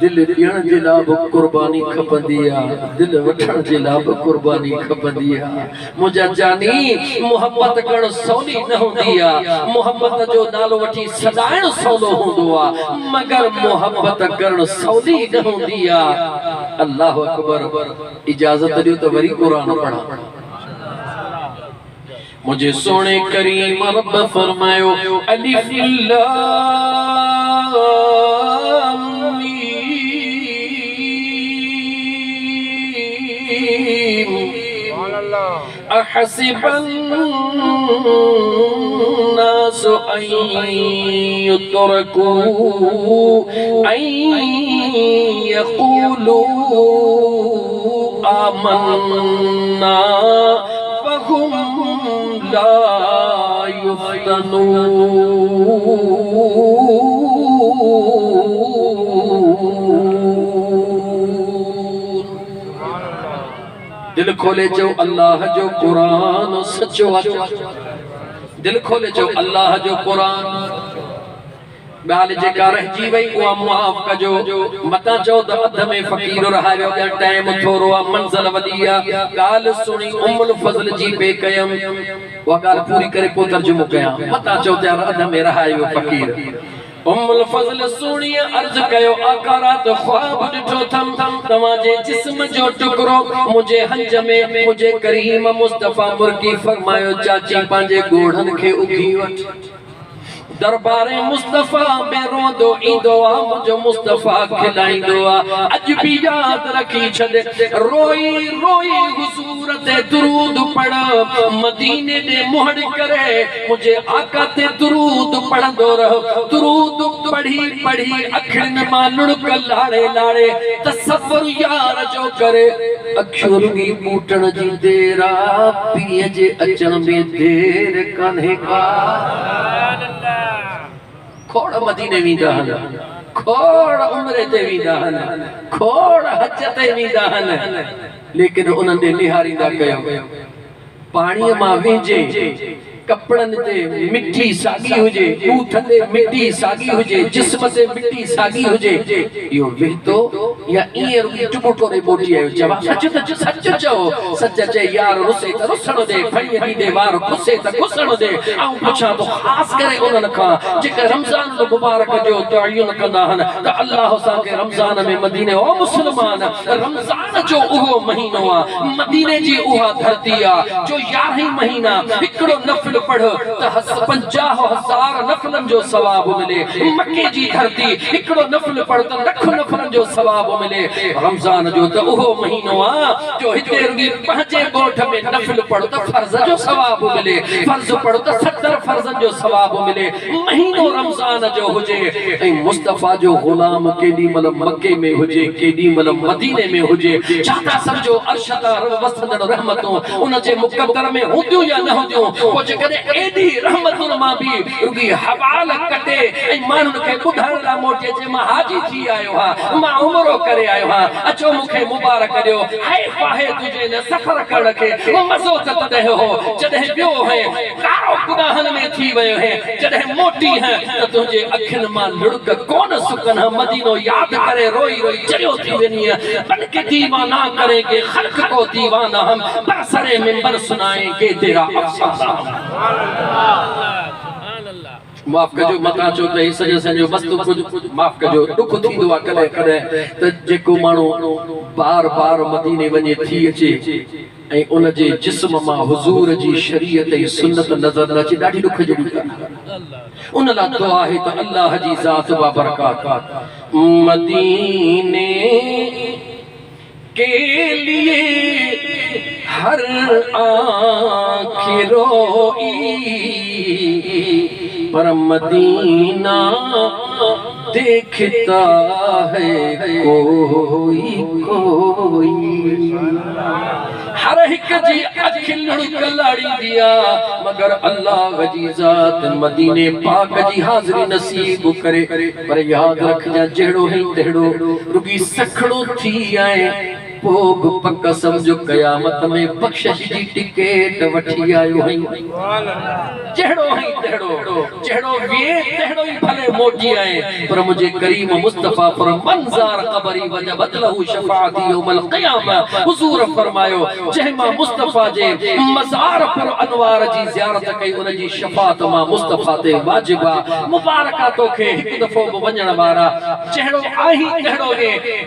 दिल ॾियण जे लाइ बि कुर्बानी खपंदी आहे, दिल वठण जे लाइ बि कुर्बानी खपंदी आहे। मुंहिंजा जानी मोहब्बत करण सवली न हूंदी आहे, मोहब्बत जो नालो वठी सदाइण सवलो हूंदो आहे मगर मोहब्बत करण सवली न हूंदी आहे। अल्लाह अकबर। इजाजत ॾियो त वरी कुरान पढ़ा। मुझे सोने करीम रब फरमायो अलिफ लाम मीम अहसिबन नास अन युतरकू अन यक़ूलू आमन्ना फहुम ला युफ्तनून। दिल खोले जो अल्लाह जो कुरान सचो अचो। दिल खोले जो अल्लाह जो कुरान गाल जेका रहिजी वई उहा माफ़ कजो। मता चओ त अध में फ़कीर रहायो ॿिया टाइम थोरो आहे मंज़िल वॾी आहे। ॻाल्हि सुणी उम्मुल फज़ल जी पे कयम उहा ॻाल्हि पूरी करे पोइ तर्जुमो कयां। मता चओ त अध में रहायो फ़कीर। उम्मुल फज़ल सुणी अर्ज़ कयो आका रात ख्वाब ॾिठो थम तव्हां जे जिस्म जो टुकड़ो मुझे हंज में मुझे करीम मुस्तफ़ा मुर्की फरमायो चाची पंहिंजे ॻोढ़नि खे उघी वठ। दरबारे मुस्तफ़ा में रोंदो ईंदो आ मुझो मुस्तफ़ा खिलाईंदो आ। अज भी याद रखी छॾ रोई रोई हुजूर ते दुरूद पढ़ मदीने दे मुहड़ करे मुझे आका ते दुरूद पढ़ंदो रह। दुरूद पढ़ी पढ़ी अखियुनि मां लुड़क लाड़े लाड़े तसव्वुर यार जो करे अखियूं रुगी ॿूटण जी देर आ पीअ जे अचण में देर कान्हे का। खोड़ मदीने वींदा आहिनि, खोड़ उम्रे ते वींदा आहिनि, खोड़ हज ते वींदा आहिनि, लेकिन उन्हनि ॾे निहारींदा कयो पाणीअ मां वेझे कपड़न ते मिट्टी सागी हुजे बूथ ते मिट्टी सागी हुजे जिस्म ते मिट्टी सागी हुजे यो वेतो या ईअं रुगी टुकुटोरे मोटी आयो। जवाब सच सच चओ। सच चए यार रुसे त रुसण दे फणीअ ॾींदे वार खुसे त खुसण दे। ऐं पुछां थो ख़ासि करे उन्हनि खां जेके रमज़ान मुबारक जो तइयन कंदा आहिनि त अल्लाह असांखे रमज़ान में मदीने ओ मुस्लमान रमज़ान जो उहो महीनो आहे मदीने जी उहा धरती आहे जो 11 महीना हिकिड़ो नफ़िल पढ़ त 50,000 नफ़िलनि जो सवाब मिले। मक्के जी धरती हिकिड़ो नफ़िल पढ़ त लख नफ़िलनि जो सवाब मिले। रमज़ान जो त उहो महीनो आहे जो हिते रुगी पंहिंजे ॻोठ में नफ़िल पढ़ त फर्ज़ जो सवाब मिले। फर्ज़ पढ़ त 70 फर्ज़नि जो सवाब मिले। महीनो रमज़ान जो हुजे ऐं मुस्तफ़ा जो ग़ुलाम केॾी महिल मके में हुजे केॾी महिल मदीने में हुजे छाता सम्झो अर्श तां वसंदड़ रहमतूं उन जे मुक़द्दर में हूंदियूं या न हूंदियूं। पोइ जेकॾहिं एॾी रहमतुनि मां बि रुगी हवाल कटे ऐं माण्हुनि खे ॿुधाइण लाइ मोटी अचे मां हाजी थी आयो आहियां मां उमरो करे आयो आहियां अचो मूंखे मुबारक ॾियो। हाय फाहे तुंहिंजे न सफ़र करण खे मज़ो त तॾहिं हो जॾहिं ॿियो है कारो गुनाहनि में थी वियो है जॾहिं मोटी है त तुंहिंजे अखियुनि मां लुड़क कोन सुकनि मदीनो यादि करे रोई रोई चरियो थी वेंदी है। बन के दीवाना करेंगे खल्क को दीवाना हम बरसरे मिंबर सुनाएंगे तेरा अफ़साना। माफ़ कजो मता चो त सॼो सॼो मस्तु कुझु माफ़ कजो ॾुख थींदो आहे कॾहिं कॾहिं त जेको माण्हू बार बार मदीने वञे थी अचे ऐं उन जे जिस्म मां हुज़ूर जी शरीयत ऐं सुन्नत नज़र न अचे ॾाढी ॾुख जहिड़ी उन लाइ दुआ आहे त अल्लाह जी ज़ात बाबरकात मदीने के लिए हर आँख रोई पर मदीना देखता है कोई कोई। हर एक जी अखिल कलाड़ी दिया मगर अल्लाह जी ज़ात मदीने पाक जी हाज़िरी नसीब करे। पर याद रखना जहिड़ो है तहिड़ो रुगी सखड़ो थी आए पोग पक समझो कयामत में बख्शिश जी टिकट वठी आयो है। जहिड़ो है तहिड़ो जहिड़ो वे तहिड़ो ही भले मोटी आए पर मुझे करीम मुस्तफ़ा पर मंज़ार क़बरी वजबत लहू शफ़ाअती यौमल क़ियामा हुज़ूर फरमायो जहिमा मुस्तफ़ा जे मज़ार पर अनवार जी ज़ियारत कई उन जी शफ़ाअत मां मुस्तफ़ा ते वाजिब आ मुबारका तोखे हिकु दफ़ो वञण वारा जहिड़ो आही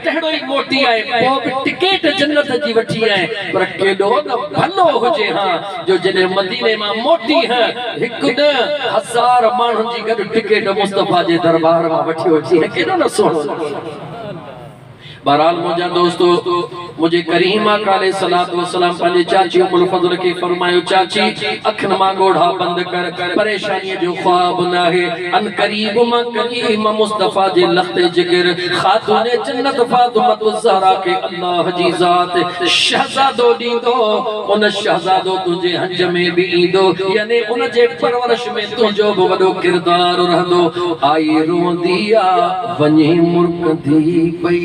तहिड़ो ही मोटी आए पोइ टिकट जन्नत जी वठी आए पर केॾो न भलो हुजे हां जो जॾहिं मदीने मां मोटी है हिकु न 1000 माण्हुनि जी गॾु टिकट मुस्तफ़ा जे दरबार मां वठी केॾो न सुहिणो बहरहाल मुझा दोस्तों मुझे करीम आका अलैहिस्सलातु वस्सलाम पंहिंजे चाची उम्मुल फज़ल खे फरमायो चाची अखन मां गोढ़ा बंद कर परेशानी जो ख्वाब न है अन करीब मां करीम मुस्तफा जे लख्ते जिगर खातून जन्नत फातिमा ज़हरा के अल्लाह जी ज़ात शहजादो दीदो उन शहजादो तुझे हंज में भी ईंदो यानी उन जे परवरिश में तुझो भी वडो किरदार रहंदो आई रोंदी आ वञी मुर्कंदी पई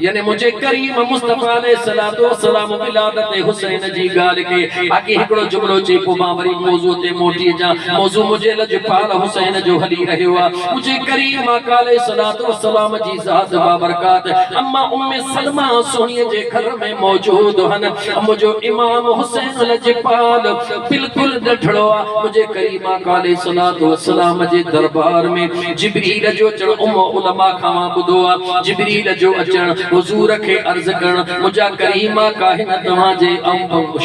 यानी मुझे करीम मुस्तफा अलैहिस्सलातु वस्सलाम विलादत हुसैन जी गाल के आगे हिकड़ो जुमलो चे को मां वरी मौजू ते मोटी जा मौजू मुझे लजपाल हुसैन जो हली रहियो आ मुझे करीम आका अलैहिस्सलातु वस्सलाम जी ज़ात बाबरकात अम्मा उम्मे सलमा सोनिए जे घर में मौजूद हन मुझो इमाम हुसैन लजपाल बिल्कुल डठड़ो आ मुझे करीम आका अलैहिस्सलातु वस्सलाम जे दरबार में जिब्रील जो चढ़ उलमा खां बुधो आ जिब्रील जो अचण हुजूर के अर्ज करण मुझा करीमा काहे न तवां जे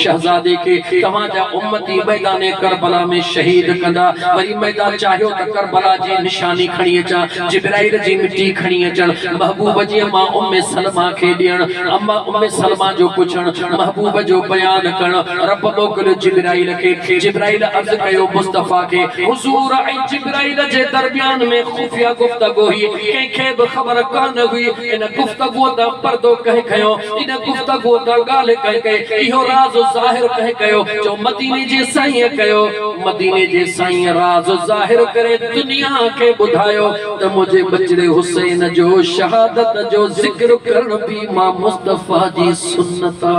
शहजादे के तवां जा उम्मती मैदान करबला में शहीद कंदा वरी मैदान चाहियो त करबला जी निशानी खणी अचा जिब्राइल जी मिट्टी खणी अचण महबूब जी मां उम्मे सलमा के ॾियण अम्मा उम्मे सलमा जो पुछण महबूब जो बयान करण रब मोकल जिब्राइल के जिब्राइल अर्ज कयो मुस्तफा के हुजूर ऐं जिब्राइल जे दरमियान में खुफिया गुफ्तगू हुई कंहिंखे बि ख़बर कान हुई इन गुफ्तगू दा पर्दो कह कयो इन गुफ्तगू दा गाल कह कयो इहो राज ज़ाहिर कह कयो जो मदीने जे साईं कयो मदीने जे साईं राज ज़ाहिर करे दुनिया के बुधायो त मुझे बचड़े हुसैन जो शहादत जो जिक्र करण भी मां मुस्तफा जी सुन्नता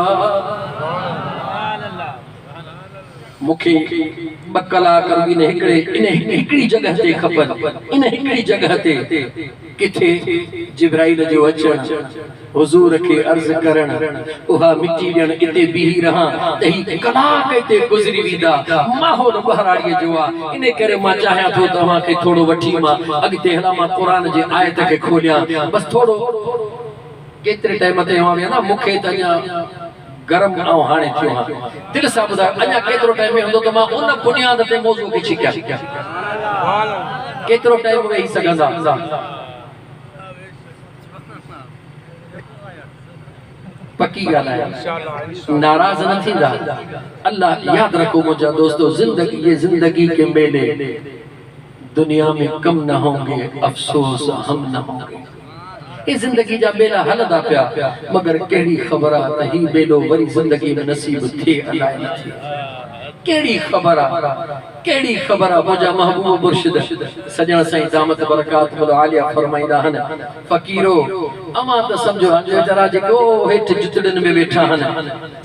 मुखे बकला कर भी ने हिकड़े इन हिकड़ी जगह ते खपन इन हिकड़ी जगह ते किथे जिब्राइल जो अचण हुजूर के अर्ज करण उहा मिट्टी ॾियण इते बीही रहा त ही कलाक इते गुज़री विदा माहौल बहराड़ी जो आ इन करे मां चाहियां थो तव्हां के थोड़ो वठी मां अगते हला मां कुरान जे आयत के खोलिया बस थोड़ो केतरे टाइम ते हुआ ना मुखे त अञा गरम आओ हाने थियो हा दिल सां ॿुधायो अञा केतिरो टाइम हूंदो त मां उन बुनियाद ते मौज़ू खे छिकिया केतिरो टाइम वेही सघंदा पक्की ॻाल्हि आहे नाराज़ न थींदा अल्लाह यादि रखो मुंहिंजा दोस्तों जिंदगी ये जिंदगी के मेले दुनिया में कम न होंगे अफसोस हम न होंगे ये जिंदगी जा बेला हलदा पिया मगर केड़ी खबर आ त ही बेलो वरी जिंदगी में नसीब थे अलाए न थे केड़ी खबर आ मुझा महबूब मुर्शिद सजण साईं दामत बरकात मुल आलिया फरमाइंदा हन फकीरो अमा त समझो अंजो जरा जेको हेठ जुतड़न में बैठा हन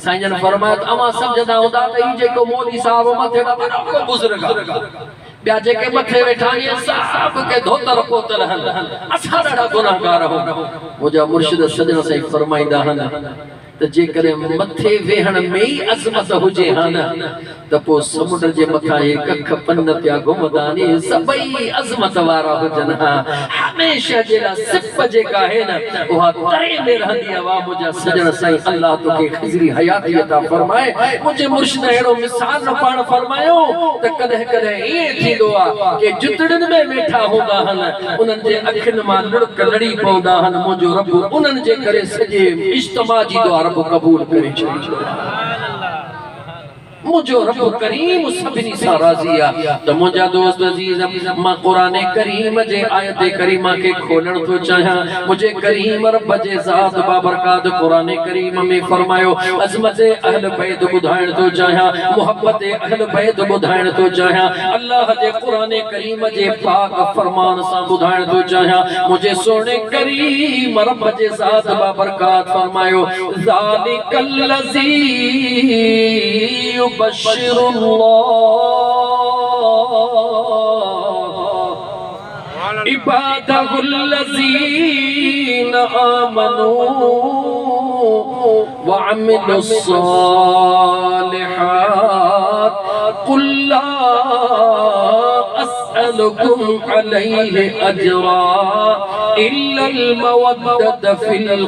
साईं जन फरमाया अमा समझदा होदा त ही जेको मोदी साहब मथे को बुजुर्ग ब्या जेके मथे वेठा ये सब के धोतर पोतल हन असा ॾाढा गुनाहगार हो मुझा मुर्शिद सजण साईं फरमाइंदा हन त जे करे मथे वेहण में ही अज़मत हुजे हन त पो समुंड जे मथा हे कख पन पिया घुमदानी सभई अज़मत वारा हुजन हमेशा जेला सिप जेका है न उहा तरे में रहंदी आहे वाह मुझा सजण साईं अल्लाह तोखे खिजरी हयाती अता फरमाए मुझे मुर्शिद एड़ो मिसाल न पाण फरमायो त कदे कदे ये थींदो आ के जुतड़न में बैठा होंदा हन उनन जे अखिन मां लुड़क लड़ी पवंदा हन मुझो रब उनन जे करे सजे इज्तिमा जी दुआ रब कबूल करे छो मुझो रब करीम सभिनी सां राज़ी आ त मुंहिंजा दोस्त अजीज मां कुरान करीम जे आयत करीमा के खोलण तो चाहियां मुझे करीम रब जे ज़ात बाबरकात कुरान करीम में फरमायो अज़मत अहल बैत बुधाइण तो चाहियां मोहब्बत अहल बैत बुधाइण तो चाहियां अल्लाह जे कुरान करीम जे पाक फरमान सां बुधाइण तो चाहियां मुझे सोने करीम रब जे ज़ात बाबरकात फरमायो ज़ालिकल लज़ी इबादहुल्लज़ीना आमनू व अमिलुस्सालिहात कुल ला अस्अलुकुम अलैहि अजरा इल्लल मवद्दत फिल